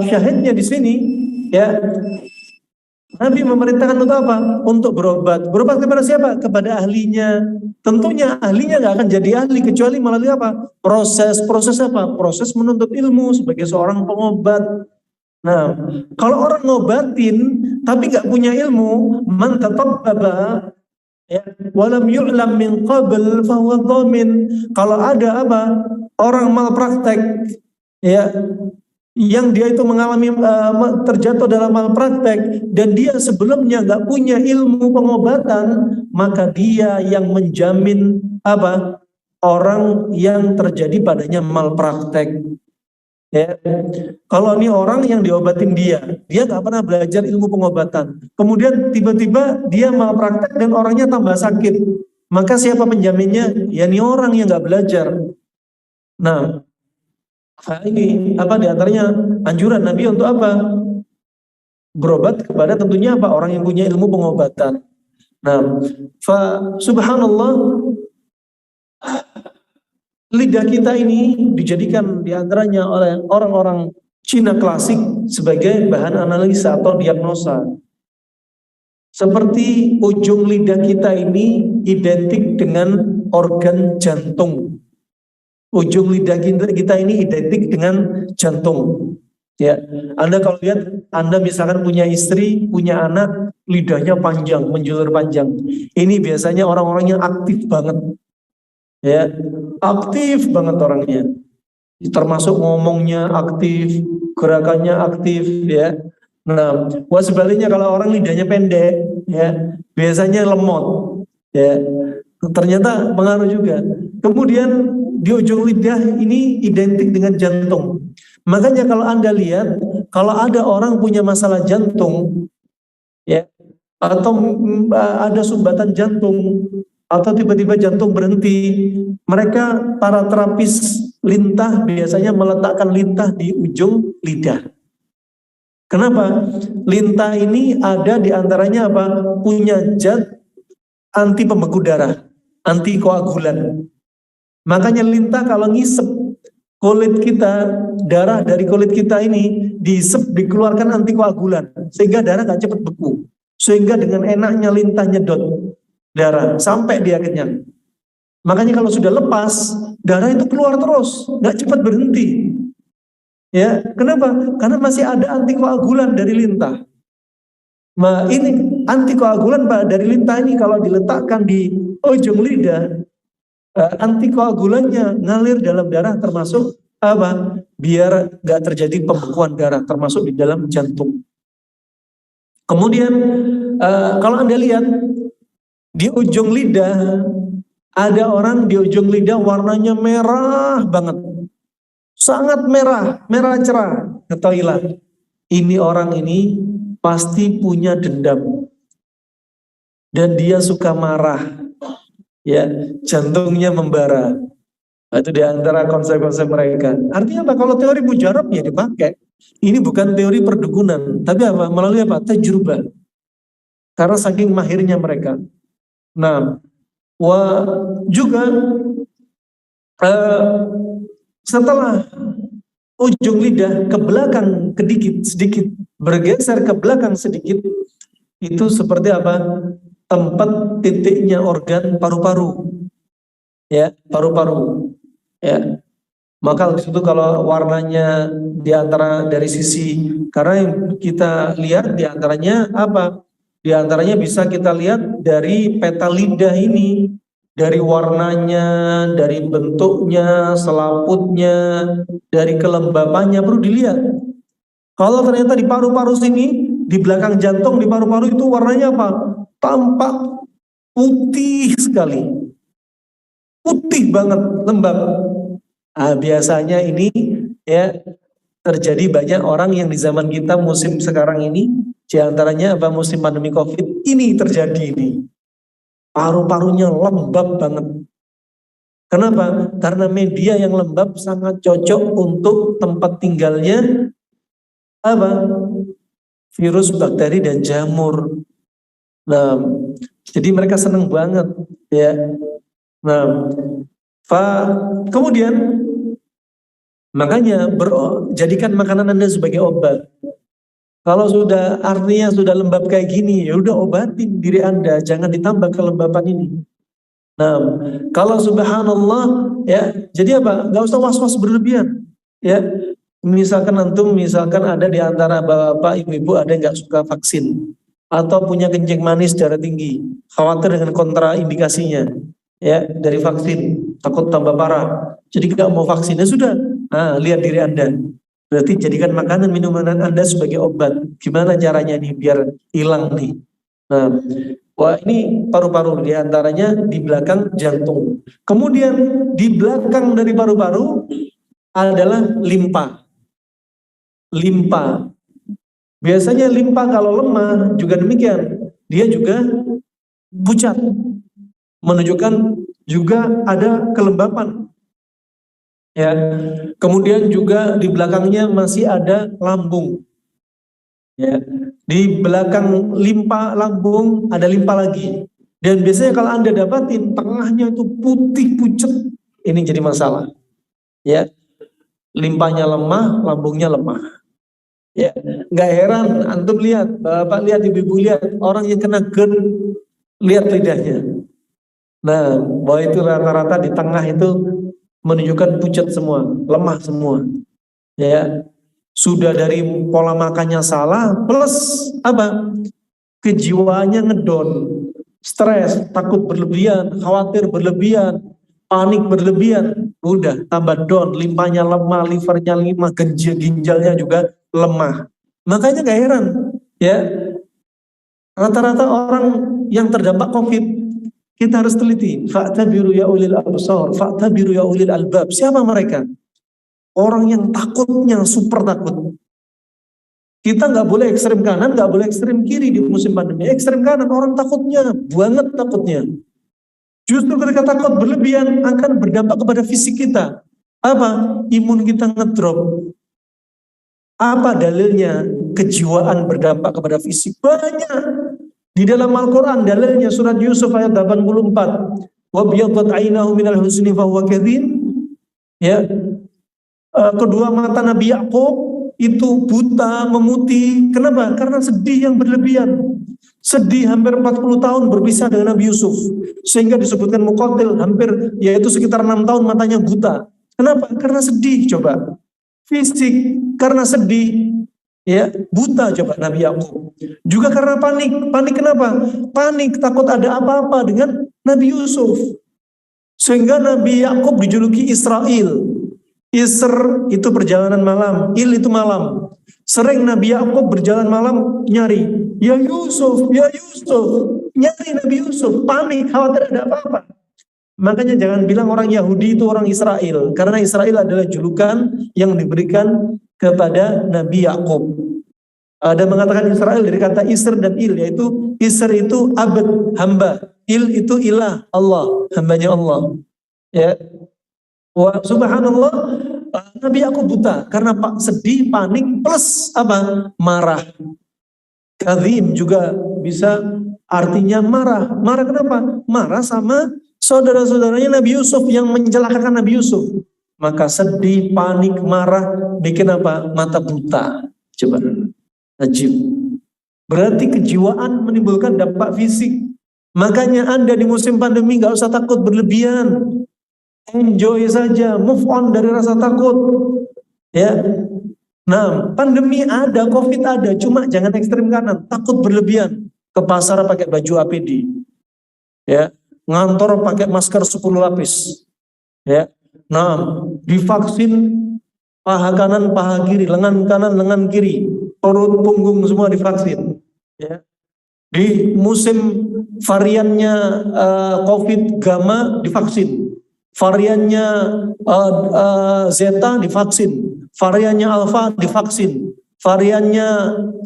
Syahidnya di sini, ya, Nabi memerintahkan untuk apa? Untuk berobat. Berobat kepada siapa? Kepada ahlinya. Tentunya ahlinya nggak akan jadi ahli kecuali melalui apa? Proses apa? Proses menuntut ilmu sebagai seorang pengobat. Nah, kalau orang ngobatin tapi nggak punya ilmu, man tatabbaba, ya, walam yu'lam min qabl fahuwa dhamin. Kalau ada apa? Orang malpraktek, ya, yang dia itu mengalami terjatuh dalam malpraktek dan dia sebelumnya nggak punya ilmu pengobatan, maka dia yang menjamin apa? Orang yang terjadi padanya malpraktek. Ya, kalau ini orang yang diobatin dia nggak pernah belajar ilmu pengobatan, kemudian tiba-tiba dia malpraktek dan orangnya tambah sakit, maka siapa penjaminnya? Ya ini orang yang nggak belajar. Nah, ini apa diantaranya anjuran Nabi untuk apa? Berobat kepada tentunya apa? Orang yang punya ilmu pengobatan. Nah, subhanallah, lidah kita ini dijadikan diantaranya oleh orang-orang Cina klasik sebagai bahan analisa atau diagnosa. Seperti ujung lidah kita ini identik dengan organ jantung. Ujung lidah kita ini identik dengan jantung. Ya, Anda kalau lihat, Anda misalkan punya istri, punya anak, lidahnya panjang, menjulur panjang. Ini biasanya orang-orang yang aktif banget. Ya, aktif banget orangnya, termasuk ngomongnya aktif, gerakannya aktif, ya. Nah, sebaliknya kalau orang lidahnya pendek, ya, biasanya lemot, ya. Ternyata pengaruh juga. Kemudian di ujung lidah ini identik dengan jantung. Makanya kalau Anda lihat, kalau ada orang punya masalah jantung, ya, atau ada sumbatan jantung, atau tiba-tiba jantung berhenti, mereka para terapis lintah biasanya meletakkan lintah di ujung lidah. Kenapa? Lintah ini ada di antaranya apa? Punya zat anti pembeku darah, anti koagulan. Makanya lintah kalau ngisep kulit kita, darah dari kulit kita ini diisep, dikeluarkan anti koagulan sehingga darah nggak cepat beku. Sehingga dengan enaknya lintah nyedot darah sampai dia kenyang. Makanya kalau sudah lepas, darah itu keluar terus, nggak cepat berhenti. Ya, kenapa? Karena masih ada antikoagulan dari lintah. Nah, ini antikoagulan dari lintah ini kalau diletakkan di ujung lidah, antikoagulannya ngalir dalam darah, termasuk apa? Biar nggak terjadi pembekuan darah, termasuk di dalam jantung. Kemudian kalau Anda lihat di ujung lidah, ada orang di ujung lidah warnanya merah banget, sangat merah, merah cerah. Ketahuilah, ini orang ini pasti punya dendam dan dia suka marah, ya, jantungnya membara. Itu di antara konsep-konsep mereka. Artinya apa? Kalau teori mujarab ya dipakai. Ini bukan teori perdukunan, tapi apa? Melalui apa? Tajrubah. Karena saking mahirnya mereka. Nah, juga setelah ujung lidah ke belakang sedikit bergeser ke belakang sedikit, itu seperti apa? Tempat titiknya organ paru-paru, ya, paru-paru, ya. Maka di situ kalau warnanya di antara dari sisi, karena yang kita lihat di antaranya apa? Di antaranya bisa kita lihat dari peta lidah ini, dari warnanya, dari bentuknya, selaputnya, dari kelembapannya perlu dilihat. Kalau ternyata di paru-paru sini, di belakang jantung, di paru-paru itu warnanya apa? Tampak putih sekali, putih banget, lembab. Biasanya ini ya terjadi banyak orang yang di zaman kita musim sekarang ini, di antaranya apa, musim pandemi COVID ini terjadi ini. Paru-parunya lembab banget. Kenapa? Karena media yang lembab sangat cocok untuk tempat tinggalnya apa? Virus, bakteri, dan jamur. Nah, jadi mereka senang banget, ya. Nah, kemudian makanya jadikan makanan Anda sebagai obat. Kalau sudah artinya sudah lembab kayak gini, ya udah obatin diri Anda, jangan ditambah kelembapan ini. Nah, kalau subhanallah, ya, jadi apa? Gak usah was-was berlebihan, ya. Misalkan ada di antara bapak ibu-ibu ada yang gak suka vaksin atau punya kencing manis darah tinggi, khawatir dengan kontraindikasinya, ya, dari vaksin, takut tambah parah, jadi gak mau vaksin, ya sudah. Nah, lihat diri Anda. Berarti jadikan makanan minuman Anda sebagai obat. Gimana caranya nih biar hilang nih? Nah, ini paru-paru, di antaranya di belakang jantung. Kemudian di belakang dari paru-paru adalah limpa. Limpa. Biasanya limpa kalau lemah juga demikian. Dia juga pucat. Menunjukkan juga ada kelembapan. Ya, kemudian juga di belakangnya masih ada lambung. Ya, di belakang limpa lambung ada limpa lagi. Dan biasanya kalau Anda dapatin tengahnya itu putih pucat, ini jadi masalah. Ya, limpanya lemah, lambungnya lemah. Ya, nggak heran antum lihat, bapak lihat, ibu-ibu lihat orang yang kena GERD, lihat lidahnya. Nah, bahwa itu rata-rata di tengah itu menunjukkan pucat semua, lemah semua. Ya, sudah dari pola makannya salah, plus apa? Kejiwaannya ngedon, stres, takut berlebihan, khawatir berlebihan, panik berlebihan, udah tambah down, limpanya lemah, livernya lemah, ginjalnya juga lemah. Makanya gak heran, ya, rata-rata orang yang terdampak COVID, kita harus teliti. Fa'tabiru ya ulil absar, fa'tabiru ya ulil albab. Siapa mereka? Orang yang takutnya super takut. Kita nggak boleh ekstrem kanan, nggak boleh ekstrem kiri di musim pandemi. Ekstrem kanan orang takutnya, banget takutnya. Justru ketika takut berlebihan akan berdampak kepada fisik kita. Apa? Imun kita ngedrop. Apa dalilnya kejiwaan berdampak kepada fisik? Banyak. Di dalam Al-Quran dalilnya surat Yusuf ayat 84. Wa biyaddat ainahu minal husni fa huwa kadhib. Ya. Kedua mata Nabi Yakub itu buta, memutih. Kenapa? Karena sedih yang berlebihan. sedih hampir 40 tahun berpisah dengan Nabi Yusuf, sehingga disebutkan Muqatil hampir yaitu sekitar 6 tahun matanya buta. Kenapa? Karena sedih. Coba fisik karena sedih, ya buta coba Nabi Yakub. Juga karena panik kenapa? Panik takut ada apa-apa dengan Nabi Yusuf, sehingga Nabi Yakub dijuluki Israel. Isr itu perjalanan malam, il itu malam. Sering Nabi Yakub berjalan malam nyari, ya Yusuf, nyari Nabi Yusuf, panik, khawatir ada apa-apa. Makanya jangan bilang orang Yahudi itu orang Israel, karena Israel adalah julukan yang diberikan kepada Nabi Yakub. Ada mengatakan Israel dari kata Isr dan Il, yaitu Isr itu abd, hamba, Il itu ilah, Allah, hambanya Allah. Ya, wah, subhanallah, Nabi Yakub buta karena sedih, panik, plus apa? Marah. Kadzim juga bisa artinya marah. Marah kenapa? Marah sama saudara-saudaranya Nabi Yusuf yang mencelakakan Nabi Yusuf. Maka sedih, panik, marah, bikin apa? Mata buta. Coba. Ajib. Berarti kejiwaan menimbulkan dampak fisik. Makanya Anda di musim pandemi gak usah takut berlebihan. Enjoy saja, move on dari rasa takut. Ya. Nah, pandemi ada, COVID ada, cuma jangan ekstrem kanan, takut berlebihan. Ke pasar pakai baju APD. Ya, ngantor pakai masker 10 lapis. Ya. Nah, divaksin paha kanan, paha kiri, lengan kanan, lengan kiri, perut, punggung semua divaksin. Ya. Di musim variannya COVID Gamma divaksin. Variannya Zeta divaksin, variannya Alpha divaksin, variannya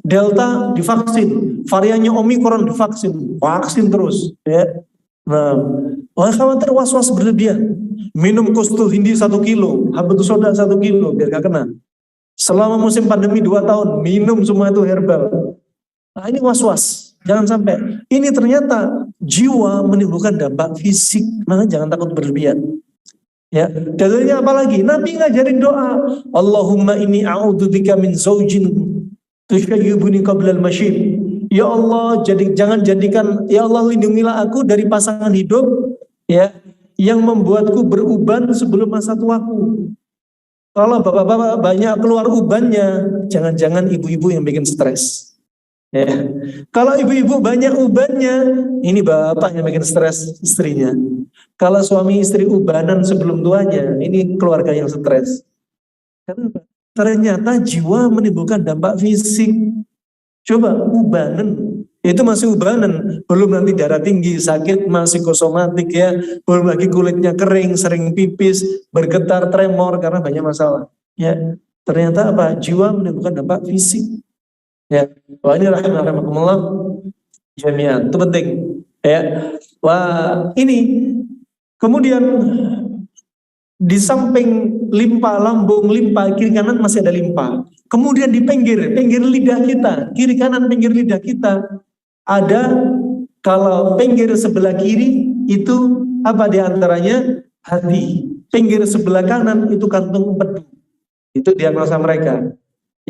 Delta divaksin, variannya Omicron divaksin, vaksin terus. Ya. Nah, khawatir was-was berlebihan. Minum kustul hindi 1 kilo, habatus soda 1 kilo biar gak kena. Selama musim pandemi 2 tahun minum semua itu herbal. Nah, ini was-was. Jangan sampai. Ini ternyata jiwa menimbulkan dampak fisik. Maka jangan takut berlebihan. Ya, dalilnya apa lagi? Nabi ngajarin doa. Allahumma inni a'udzubika min zaujin tushayyibuni qabla al-masyib. Ya Allah, jangan jadikan, ya Allah lindungilah aku dari pasangan hidup ya yang membuatku beruban sebelum masa tuaku. Kalau bapak-bapak banyak keluar ubannya, jangan-jangan ibu-ibu yang bikin stres. Ya. Kalau ibu-ibu banyak ubannya, ini bapak yang bikin stres istrinya. Kalau suami istri ubanan sebelum tuanya, ini keluarga yang stres. Kenapa? Ternyata jiwa menimbulkan dampak fisik. Coba ubanan, itu masih ubanan, belum nanti darah tinggi, sakit, masih psikosomatik ya, belum lagi kulitnya kering, sering pipis, bergetar, tremor karena banyak masalah. Ya, ternyata apa? Jiwa menimbulkan dampak fisik. Ya, wah ini rahimakumullah jami'an, itu penting. Ya, wah ini kemudian di samping limpa, lambung, limpa, kiri kanan masih ada limpa. Kemudian di pinggir lidah kita, kiri kanan pinggir lidah kita ada, kalau pinggir sebelah kiri itu apa diantaranya? Hati. Pinggir sebelah kanan itu kantung empedu. Itu diagnosa mereka.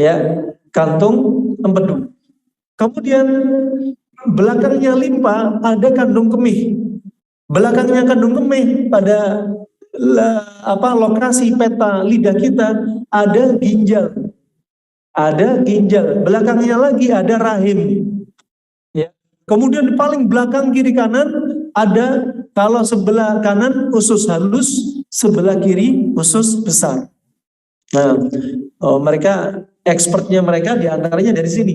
Ya, kantung empedu. Kemudian belakangnya limpa ada kandung kemih. Belakangnya kandung kemih pada lokasi peta lidah kita ada ginjal. Ada ginjal. Belakangnya lagi ada rahim. Ya. Kemudian di paling belakang kiri kanan ada, kalau sebelah kanan usus halus, sebelah kiri usus besar. Nah, mereka expertnya mereka diantaranya dari sini,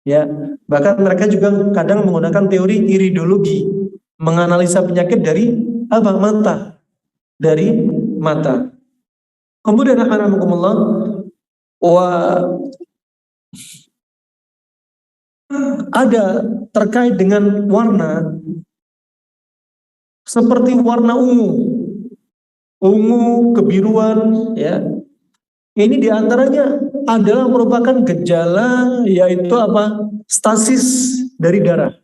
ya. Bahkan mereka juga kadang menggunakan teori iridologi, menganalisa penyakit dari apa? Mata, dari mata. Kemudian alhamdulillah, ada terkait dengan warna, seperti warna ungu, kebiruan, ya. Ini diantaranya adalah merupakan gejala, yaitu apa? Stasis dari darah.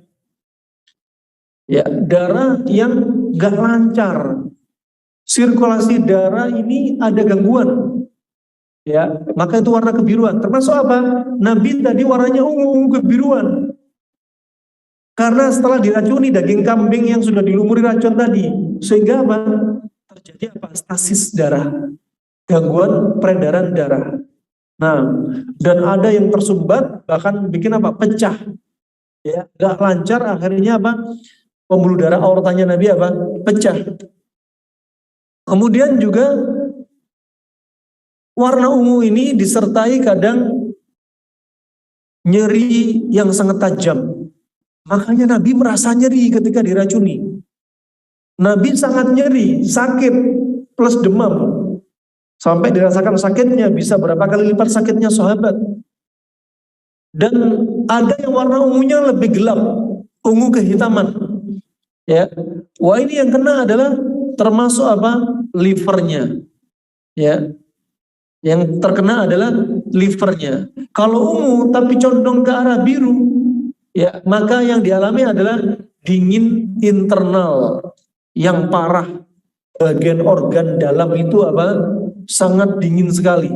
Ya, darah yang gak lancar. Sirkulasi darah ini ada gangguan. Ya, maka itu warna kebiruan. Termasuk apa? Nabi tadi warnanya ungu kebiruan. Karena setelah diracuni daging kambing yang sudah dilumuri racun tadi, sehingga apa? Terjadi apa? Stasis darah, gangguan peredaran darah. Nah, dan ada yang tersumbat, bahkan bikin apa? Pecah, ya, nggak lancar. Akhirnya apa? Pembuluh darah aortanya Nabi apa? Pecah. Kemudian juga warna ungu ini disertai kadang nyeri yang sangat tajam. Makanya Nabi merasa nyeri ketika diracuni. Nabi sangat nyeri, sakit, plus demam. Sampai dirasakan sakitnya, bisa berapa kali lipat sakitnya sahabat. Dan ada yang warna ungunya lebih gelap, ungu kehitaman. Ya, wah ini yang kena adalah termasuk apa? Livernya. Ya, yang terkena adalah livernya. Kalau ungu tapi condong ke arah biru, ya, maka yang dialami adalah dingin internal yang parah. Bagian organ dalam itu apa? Sangat dingin sekali.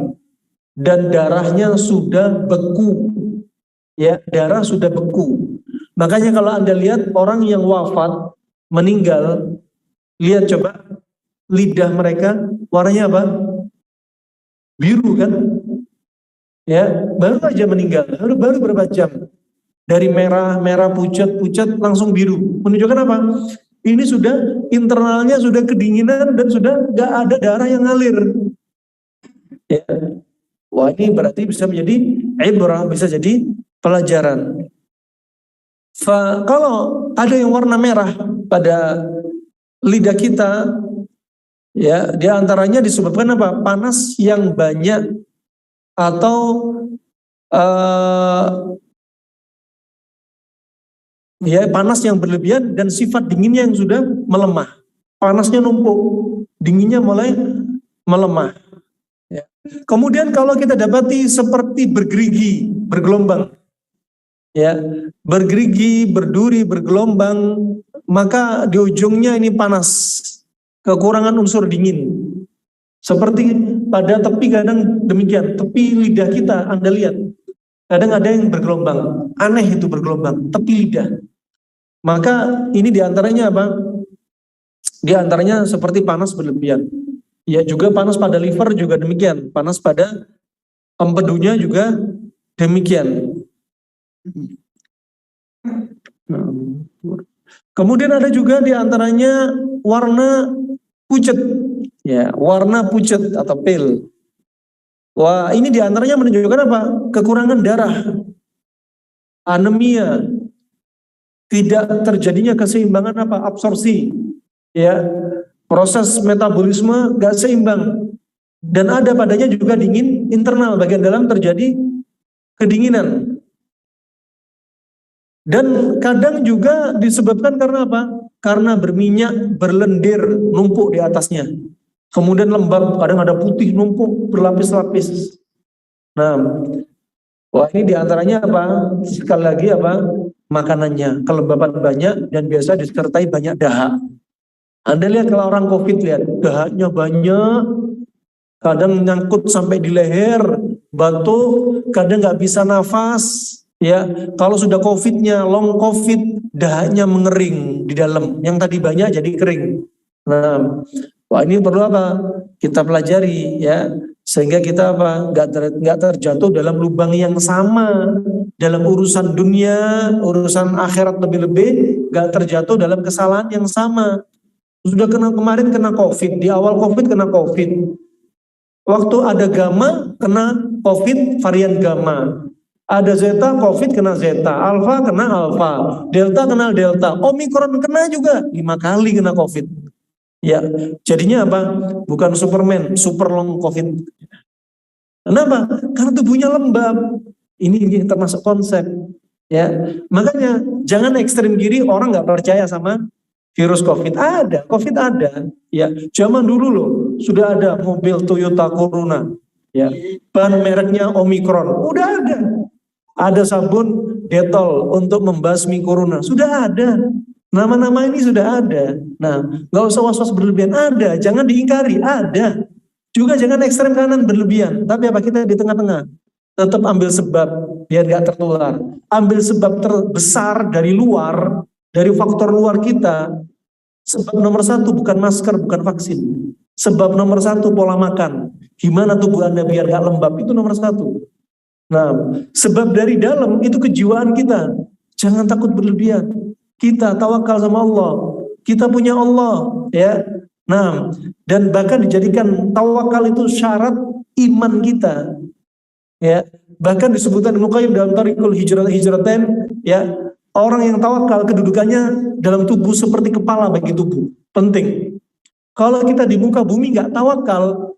Dan darahnya sudah beku. Ya, darah sudah beku. Makanya kalau Anda lihat orang yang wafat, meninggal, lihat coba lidah mereka warnanya apa? Biru kan? Ya, baru aja meninggal, baru berapa jam. Dari merah pucat langsung biru. Menunjukkan apa? Ini sudah internalnya sudah kedinginan dan sudah gak ada darah yang ngalir. Ya. Wah ini berarti bisa menjadi ibrah, bisa jadi pelajaran. Kalau ada yang warna merah pada lidah kita, ya diantaranya disebabkan apa? Panas yang banyak atau ya panas yang berlebihan dan sifat dinginnya yang sudah melemah. Panasnya numpuk, dinginnya mulai melemah. Ya. Kemudian kalau kita dapati seperti bergerigi, bergelombang, ya bergerigi, berduri, bergelombang, maka di ujungnya ini panas, kekurangan unsur dingin. Seperti pada tepi kadang demikian, tepi lidah kita Anda lihat, kadang ada yang bergelombang, aneh itu bergelombang, tepi lidah. Maka ini diantaranya apa? Diantaranya seperti panas berlebihan. Ya juga panas pada liver juga demikian. Panas pada empedunya juga demikian. Kemudian ada juga diantaranya warna pucat. Ya, warna pucat atau pale. Wah ini diantaranya menunjukkan apa? Kekurangan darah. Anemia. Tidak terjadinya keseimbangan apa? Absorpsi, ya proses metabolisme gak seimbang dan ada padanya juga dingin internal, bagian dalam terjadi kedinginan dan kadang juga disebabkan karena apa? Karena berminyak, berlendir, numpuk di atasnya, kemudian lembab, kadang ada putih numpuk berlapis-lapis. Nah, wah ini diantaranya apa? Sekali lagi apa? Makanannya, kelembapan banyak dan biasa disertai banyak dahak. Anda lihat kalau orang COVID, lihat dahaknya banyak, kadang nyangkut sampai di leher, batuk, kadang nggak bisa nafas. Ya, kalau sudah COVID-nya, long COVID, dahaknya mengering di dalam. Yang tadi banyak jadi kering. Nah, wah ini perlu apa? Kita pelajari, ya, sehingga kita apa? Nggak terjatuh dalam lubang yang sama. Dalam urusan dunia, urusan akhirat lebih-lebih, gak terjatuh dalam kesalahan yang sama. Sudah kemarin kena COVID, di awal COVID kena COVID. Waktu ada gamma, kena COVID varian gamma. Ada zeta, COVID kena zeta. Alpha kena alpha. Delta kena delta. Omikron kena juga, 5 kali kena COVID. Ya, jadinya apa? Bukan Superman, super long COVID. Kenapa? Karena tubuhnya lembab. Ini termasuk konsep, ya. Makanya jangan ekstrem kiri, orang nggak percaya sama virus COVID. Ada, COVID ada. Ya, zaman dulu loh sudah ada mobil Toyota Corona, ya. Bahan mereknya Omicron, udah ada. Ada sabun Dettol untuk membasmi corona, sudah ada. Nama-nama ini sudah ada. Nah, nggak usah was-was berlebihan. Ada, jangan diingkari. Ada. Juga jangan ekstrem kanan berlebihan. Tapi apa kita di tengah-tengah? tetap ambil sebab biar nggak tertular. Ambil sebab terbesar dari luar, dari faktor luar kita. Sebab nomor satu bukan masker, bukan vaksin. Sebab nomor satu pola makan. Gimana tubuh Anda biar nggak lembab, itu nomor satu. Nah, sebab dari dalam itu kejiwaan kita. Jangan takut berlebihan. Kita tawakal sama Allah. Kita punya Allah, ya. Nah, dan bahkan dijadikan tawakal itu syarat iman kita. Ya, bahkan disebutkan Ibnu Qayyim dalam Thariqul Hijratain, ya, orang yang tawakal kedudukannya dalam tubuh seperti kepala bagi tubuh. Penting. Kalau kita di muka bumi nggak tawakal,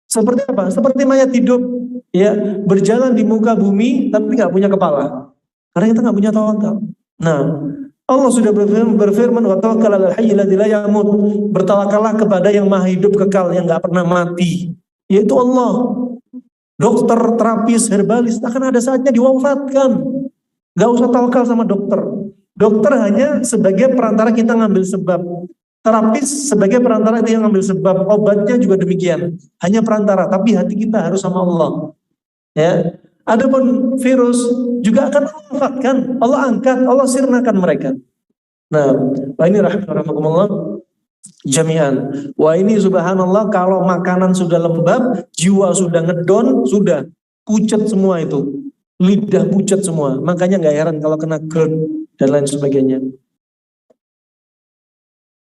seperti apa? Seperti mayat hidup, ya, berjalan di muka bumi tapi nggak punya kepala. Karena kita nggak punya tawakal. Nah, Allah sudah berfirman, wa tawakkal 'alal hayyil ladzi la yamut. Bertawakallah kepada yang maha hidup kekal yang nggak pernah mati, yaitu Allah. Dokter, terapis, herbalis akan ada saatnya diwafatkan. Gak usah tawakal sama dokter. Dokter hanya sebagai perantara kita ngambil sebab. Terapis sebagai perantara itu yang ngambil sebab. Obatnya juga demikian. Hanya perantara, tapi hati kita harus sama Allah. Ya. Adapun virus juga akan Allah wafatkan. Allah angkat, Allah sirnakan mereka. Nah, ini rahmatullah jami'an. Wah, ini subhanallah, kalau makanan sudah lembab, jiwa sudah ngedon, sudah pucat semua itu. Lidah pucat semua. Makanya nggak heran kalau kena GERD dan lain sebagainya.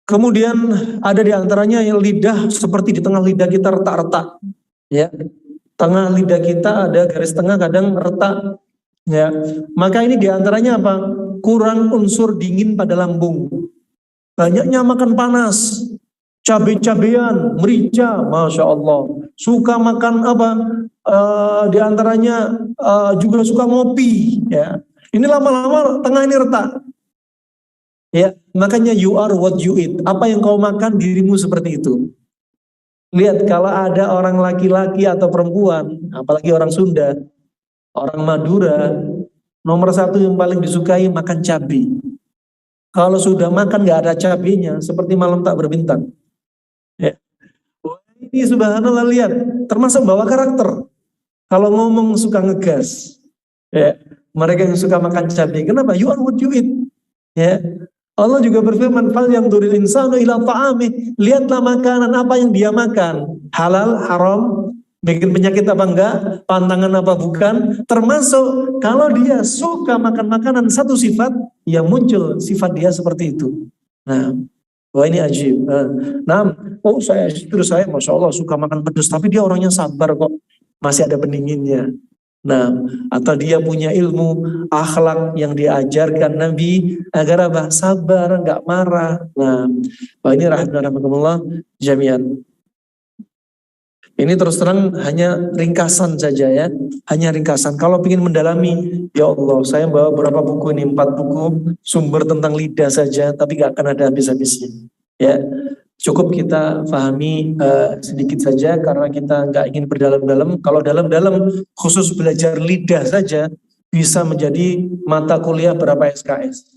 Kemudian ada di antaranya yang lidah seperti di tengah lidah kita retak-retak. Ya. Tengah lidah kita ada garis tengah kadang retak. Ya. Maka ini di antaranya apa? Kurang unsur dingin pada lambung. Banyaknya makan panas, cabai-cabean, merica, masya Allah. Suka makan apa? Di antaranya juga suka ngopi. Ya, ini lama-lama tengah ini retak. Ya, makanya you are what you eat. Apa yang kau makan dirimu seperti itu. Lihat kalau ada orang laki-laki atau perempuan, apalagi orang Sunda, orang Madura, nomor satu yang paling disukai makan cabai. Kalau sudah makan nggak ada cabenya, seperti malam tak berbintang. Ya. Ini subhanallah, lihat, termasuk bawa karakter. Kalau ngomong suka ngegas. Ya. Mereka yang suka makan cabai. Kenapa? You are what you eat. Ya. Allah juga berfirman, fal yang duril insanu ila ta'amih. Lihatlah makanan apa yang dia makan. Halal, haram, bikin penyakit apa enggak, pantangan apa bukan. Termasuk kalau dia suka makan makanan satu sifat, yang muncul sifat dia seperti itu. Nah, wah ini ajib. Nah, terus saya masya Allah suka makan pedas, tapi dia orangnya sabar kok, masih ada pendinginnya. Nah, atau dia punya ilmu akhlak yang diajarkan Nabi agar apa? Sabar, nggak marah. Nah, wah ini rahmatullah jami'an. Ini terus terang hanya ringkasan saja ya, hanya ringkasan. Kalau ingin mendalami, ya Allah, saya bawa berapa buku ini, 4 buku sumber tentang lidah saja, tapi gak akan ada habis-habisnya. Ya, cukup kita pahami sedikit saja karena kita nggak ingin berdalam-dalam. Kalau dalam-dalam khusus belajar lidah saja bisa menjadi mata kuliah berapa SKS.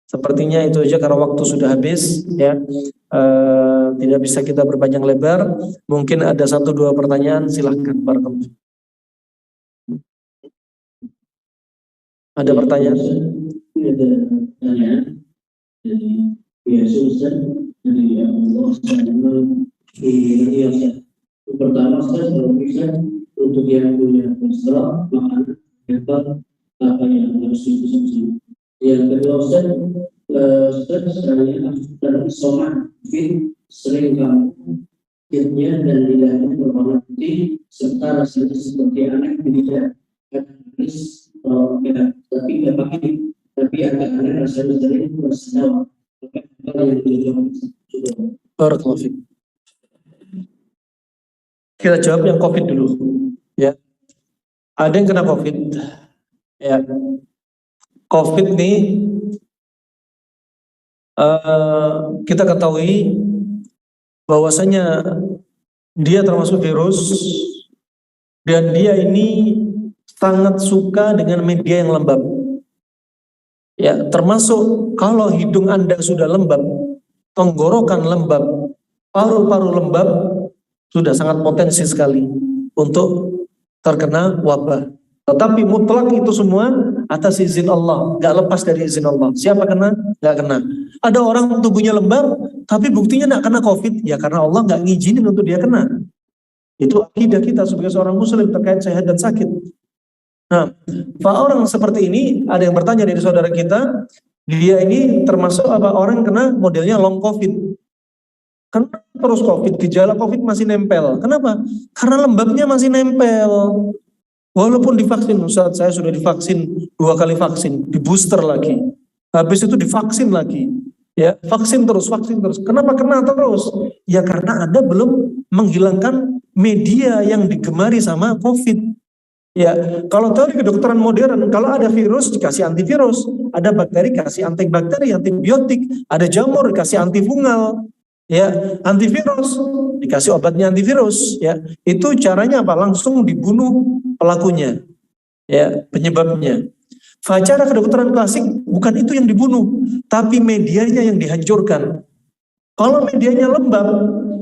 Sepertinya itu aja karena waktu sudah habis ya, tidak bisa kita berpanjang lebar. Mungkin ada 1-2 pertanyaan, silahkan. Barakallahu. Ada pertanyaan? Ada pertanyaan dari Yesus dari Allah SWT. Pertama, saya selalu bisa untuk yang punya kolesterol makanan apa yang harus dikonsumsi. Yang kedua, saya sering kamu kulitnya dan lidahnya berwarna putih serta rasanya seperti anak tidak manis, tapi nggak pakai, tapi agak aneh rasanya sering bersenyawa. Apa yang dijawab? Barakallahu fiik. Kita jawab yang COVID dulu, ya. Ada yang kena COVID, ya. COVID nih kita ketahui bahwasanya dia termasuk virus dan dia ini sangat suka dengan media yang lembab. Ya, termasuk kalau hidung Anda sudah lembab, tenggorokan lembab, paru-paru lembab, sudah sangat potensi sekali untuk terkena wabah. Tetapi mutlak itu semua atas izin Allah, nggak lepas dari izin Allah. Siapa kena? Nggak kena. Ada orang tubuhnya lembab, tapi buktinya nggak kena COVID, ya karena Allah nggak ngizinin untuk dia kena. Itu akidah kita sebagai seorang muslim terkait sehat dan sakit. Nah, orang seperti ini, ada yang bertanya dari saudara kita, dia ini termasuk apa? Orang kena modelnya long COVID. Karena terus COVID, gejala COVID masih nempel. Kenapa? Karena lembabnya masih nempel. Walaupun divaksin, Ustaz, saya sudah divaksin 2 kali vaksin, di booster lagi. Habis itu divaksin lagi. Ya, vaksin terus. Kenapa kena terus? Ya karena Anda belum menghilangkan media yang digemari sama COVID. Ya, kalau teori kedokteran modern, kalau ada virus dikasih antivirus, ada bakteri kasih antibakteri, antibiotik, ada jamur dikasih antifungal. Ya, antivirus dikasih obatnya antivirus, ya. Itu caranya apa? Langsung dibunuh pelakunya, ya, penyebabnya. Cara kedokteran klasik bukan itu yang dibunuh, tapi medianya yang dihancurkan. Kalau medianya lembab,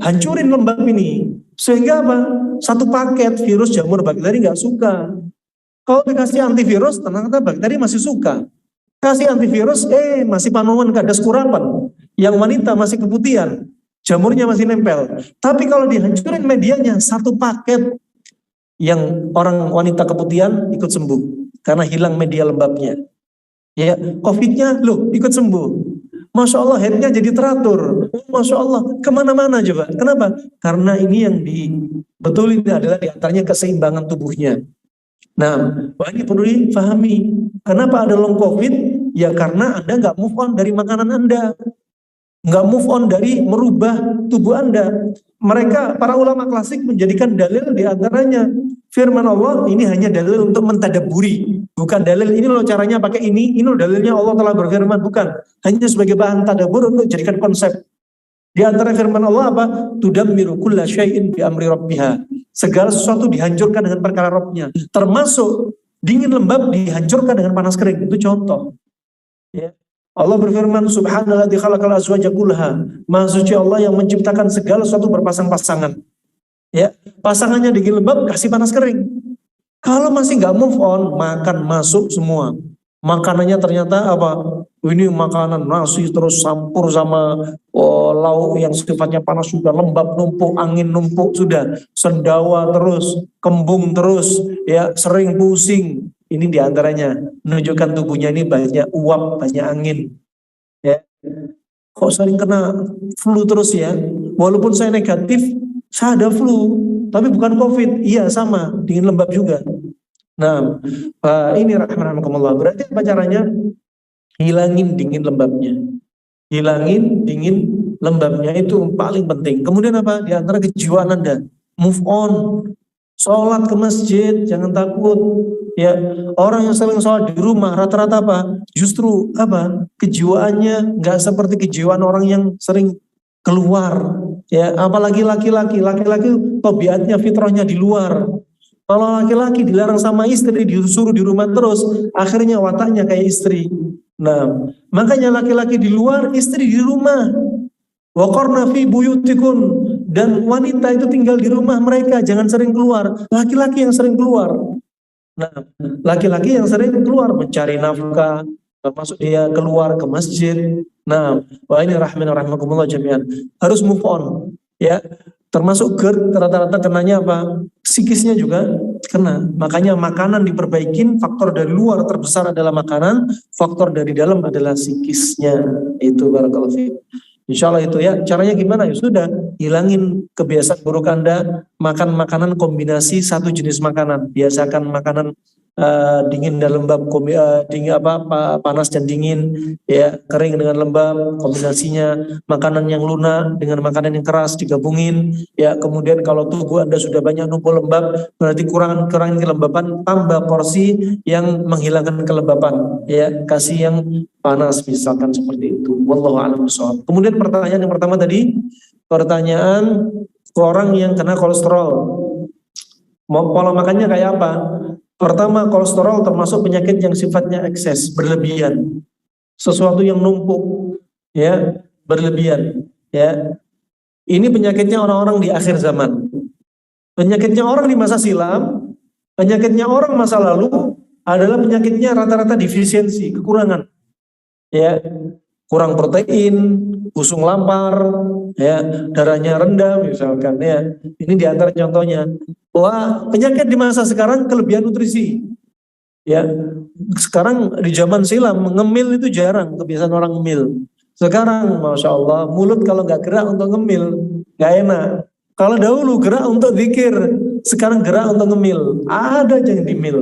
hancurin lembab ini, sehingga apa? Satu paket virus, jamur, bakteri nggak suka. Kalau dikasih antivirus, ternyata bakteri masih suka. Kasih antivirus, masih panuan kadas kurapan. Yang wanita masih keputihan, jamurnya masih nempel. Tapi kalau dihancurin medianya, satu paket, yang orang wanita keputihan ikut sembuh karena hilang media lembabnya. Ya, COVID-nya loh ikut sembuh. Masya Allah, headnya jadi teratur. Masya Allah, kemana-mana coba. Kenapa? Karena ini yang dibetulin adalah diantaranya keseimbangan tubuhnya. Nah, ini perlu dipahami. Kenapa ada long COVID? Ya karena Anda nggak move on dari makanan Anda. Nggak move on dari merubah tubuh Anda. Mereka, para ulama klasik menjadikan dalil diantaranya firman Allah ini hanya dalil untuk mentadaburi. Bukan dalil ini loh caranya pakai ini loh dalilnya Allah telah berfirman. Bukan. Hanya sebagai bahan tadabur untuk jadikan konsep. Di antara firman Allah apa? Tudammiru kulla syai'in bi amri rabbiha. Segala sesuatu dihancurkan dengan perkara Rabbnya. Termasuk dingin lembab dihancurkan dengan panas kering. Itu contoh. Ya. Allah berfirman, Subhanalladzi khalaqal azwaja kullaha. Maha suci Allah yang menciptakan segala sesuatu berpasang-pasangan. Ya, pasangannya dingin lembab, kasih panas kering. Kalau masih nggak move on, makan masuk semua. Makanannya ternyata apa? Ini makanan nasi terus campur sama lauk yang sifatnya panas sudah lembab numpuk, angin numpuk sudah, sendawa terus, kembung terus, ya sering pusing. Ini diantaranya menunjukkan tubuhnya ini banyak uap, banyak angin. Ya, kok sering kena flu terus ya? Walaupun saya negatif, saya ada flu, tapi bukan COVID. Iya sama, dingin lembab juga. Nah, ini rahmatullah. Berarti apa caranya? Hilangin dingin lembabnya. Hilangin dingin lembabnya itu paling penting. Kemudian apa? Di antara kejiwaan Anda, move on. Sholat ke masjid, jangan takut. Ya, orang yang sering sholat di rumah rata-rata apa? Justru apa? Kejiwaannya nggak seperti kejiwaan orang yang sering keluar. Ya, apalagi laki-laki tabiatnya fitrahnya di luar. Kalau laki-laki dilarang sama istri, disuruh di rumah terus, akhirnya wataknya kayak istri. Nah, makanya laki-laki di luar, istri di rumah. Wa qarna fi buyutikun, dan wanita itu tinggal di rumah mereka, jangan sering keluar. Laki-laki yang sering keluar. Nah, laki-laki yang sering keluar mencari nafkah, termasuk dia keluar ke masjid. Nah, ini rahimakumullah jami'an. Harus move on, ya. Termasuk GERD rata-rata kenanya apa? Psikisnya juga kena. Makanya makanan diperbaikin, faktor dari luar terbesar adalah makanan, faktor dari dalam adalah psikisnya. Itu barakallahu fiik. Insya Allah itu ya. Caranya gimana? Ya sudah, hilangin kebiasaan buruk Anda, makan makanan kombinasi satu jenis makanan. Biasakan makanan dingin dan lembab, panas dan dingin, ya, kering dengan lembab, kombinasinya. Makanan yang lunak dengan makanan yang keras digabungin, ya. Kemudian kalau tubuh Anda sudah banyak numpuk lembab, berarti kurangin kelembapan, tambah porsi yang menghilangkan kelembapan, ya. Kasih yang panas misalkan seperti itu. Wallahu a'lam bishawab. Kemudian pertanyaan yang pertama tadi, pertanyaan orang yang kena kolesterol, pola makannya kayak apa? Pertama, kolesterol termasuk penyakit yang sifatnya ekses, berlebihan. Sesuatu yang numpuk, ya, berlebihan, ya. Ini penyakitnya orang-orang di akhir zaman. Penyakitnya orang di masa silam, Penyakitnya orang masa lalu adalah penyakitnya rata-rata defisiensi, kekurangan. Ya, kurang protein, usung lampar, ya, darahnya rendah misalkan, ya. Ini diantara contohnya. Wah, penyakit di masa sekarang kelebihan nutrisi. Ya, sekarang di zaman silam ngemil itu jarang, kebiasaan orang ngemil. Sekarang, masya Allah, mulut kalau nggak gerak untuk ngemil, nggak enak. Kalau dahulu gerak untuk zikir, sekarang gerak untuk ngemil. Ada aja yang dimil,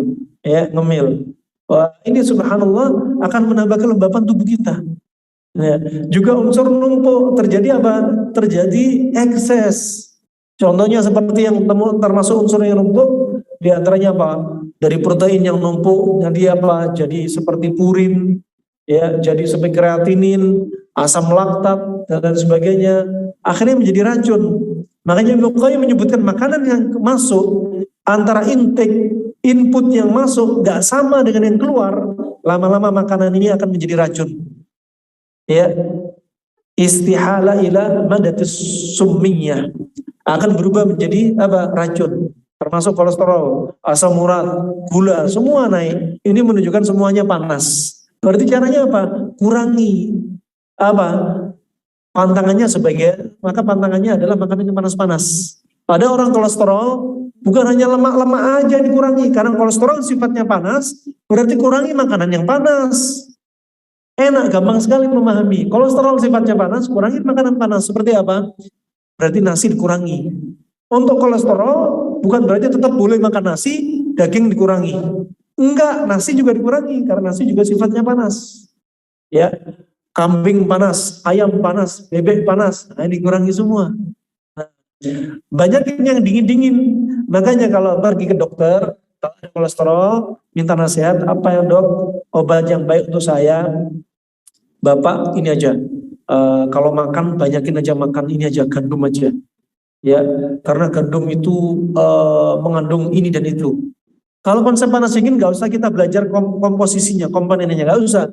ya, ngemil. Wah, ini subhanallah akan menambah kelembapan tubuh kita. Ya, juga unsur numpuk terjadi apa? Terjadi ekses. Contohnya seperti yang termasuk unsur yang numpuk, di antaranya apa? Dari protein yang numpuk, jadi apa? Jadi seperti purin, ya, jadi seperti kreatinin, asam laktat dan lain sebagainya. Akhirnya menjadi racun. Makanya Ibnu Qayyim menyebutkan makanan yang masuk antara intake input yang masuk gak sama dengan yang keluar, lama-lama makanan ini akan menjadi racun. Ya, istihala ila madatis summiyah, akan berubah menjadi apa? Racun, termasuk kolesterol, asam urat, gula, semua naik. Ini menunjukkan semuanya panas. Berarti caranya apa? Kurangi apa? Pantangannya sebagai, maka pantangannya adalah makanan yang panas-panas. Pada orang kolesterol, bukan hanya lemak-lemak aja dikurangi, karena kolesterol sifatnya panas, berarti kurangi makanan yang panas. Enak, gampang sekali memahami. Kolesterol sifatnya panas, kurangi makanan panas. Seperti apa? Berarti nasi dikurangi. Untuk kolesterol, bukan berarti tetap boleh makan nasi, daging dikurangi. Enggak, nasi juga dikurangi, karena nasi juga sifatnya panas. Ya, kambing panas, ayam panas, bebek panas, nah ini dikurangi semua. Nah, banyak yang dingin-dingin. Makanya kalau pergi ke dokter, kalau ada kolesterol, minta nasihat, apa ya dok, obat yang baik untuk saya? Bapak ini aja, kalau makan banyakin aja makan ini aja, gandum aja. Ya, karena gandum itu mengandung ini dan itu. Kalau konsep panas dingin nggak usah kita belajar komposisinya, komponennya nggak usah.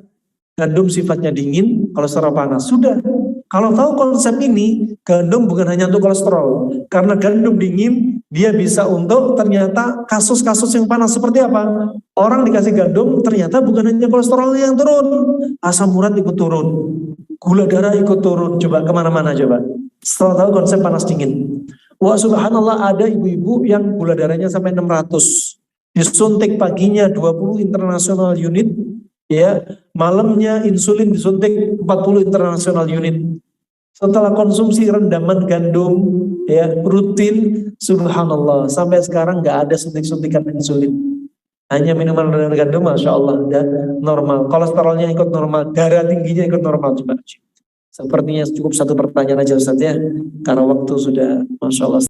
Gandum sifatnya dingin, kolesterol panas. Sudah. Kalau tahu konsep ini, gandum bukan hanya untuk kolesterol. Karena gandum dingin, dia bisa untuk ternyata kasus-kasus yang panas. Seperti apa? Orang dikasih gandum, ternyata bukan hanya kolesterol yang turun. Asam urat ikut turun. Gula darah ikut turun. Coba kemana-mana coba. Setelah tahu konsep panas dingin. Wah subhanallah, ada ibu-ibu yang gula darahnya sampai 600. Disuntik paginya 20 international unit. Ya, malamnya insulin disuntik 40 international unit. Setelah konsumsi rendaman gandum, ya, rutin, subhanallah, sampai sekarang nggak ada suntik-suntikan insulin. Hanya minuman rendaman gandum, masya Allah, dan normal. Kolesterolnya ikut normal, darah tingginya ikut normal. Coba. Sepertinya cukup satu pertanyaan aja Ustaz ya, karena waktu sudah, masya Allah.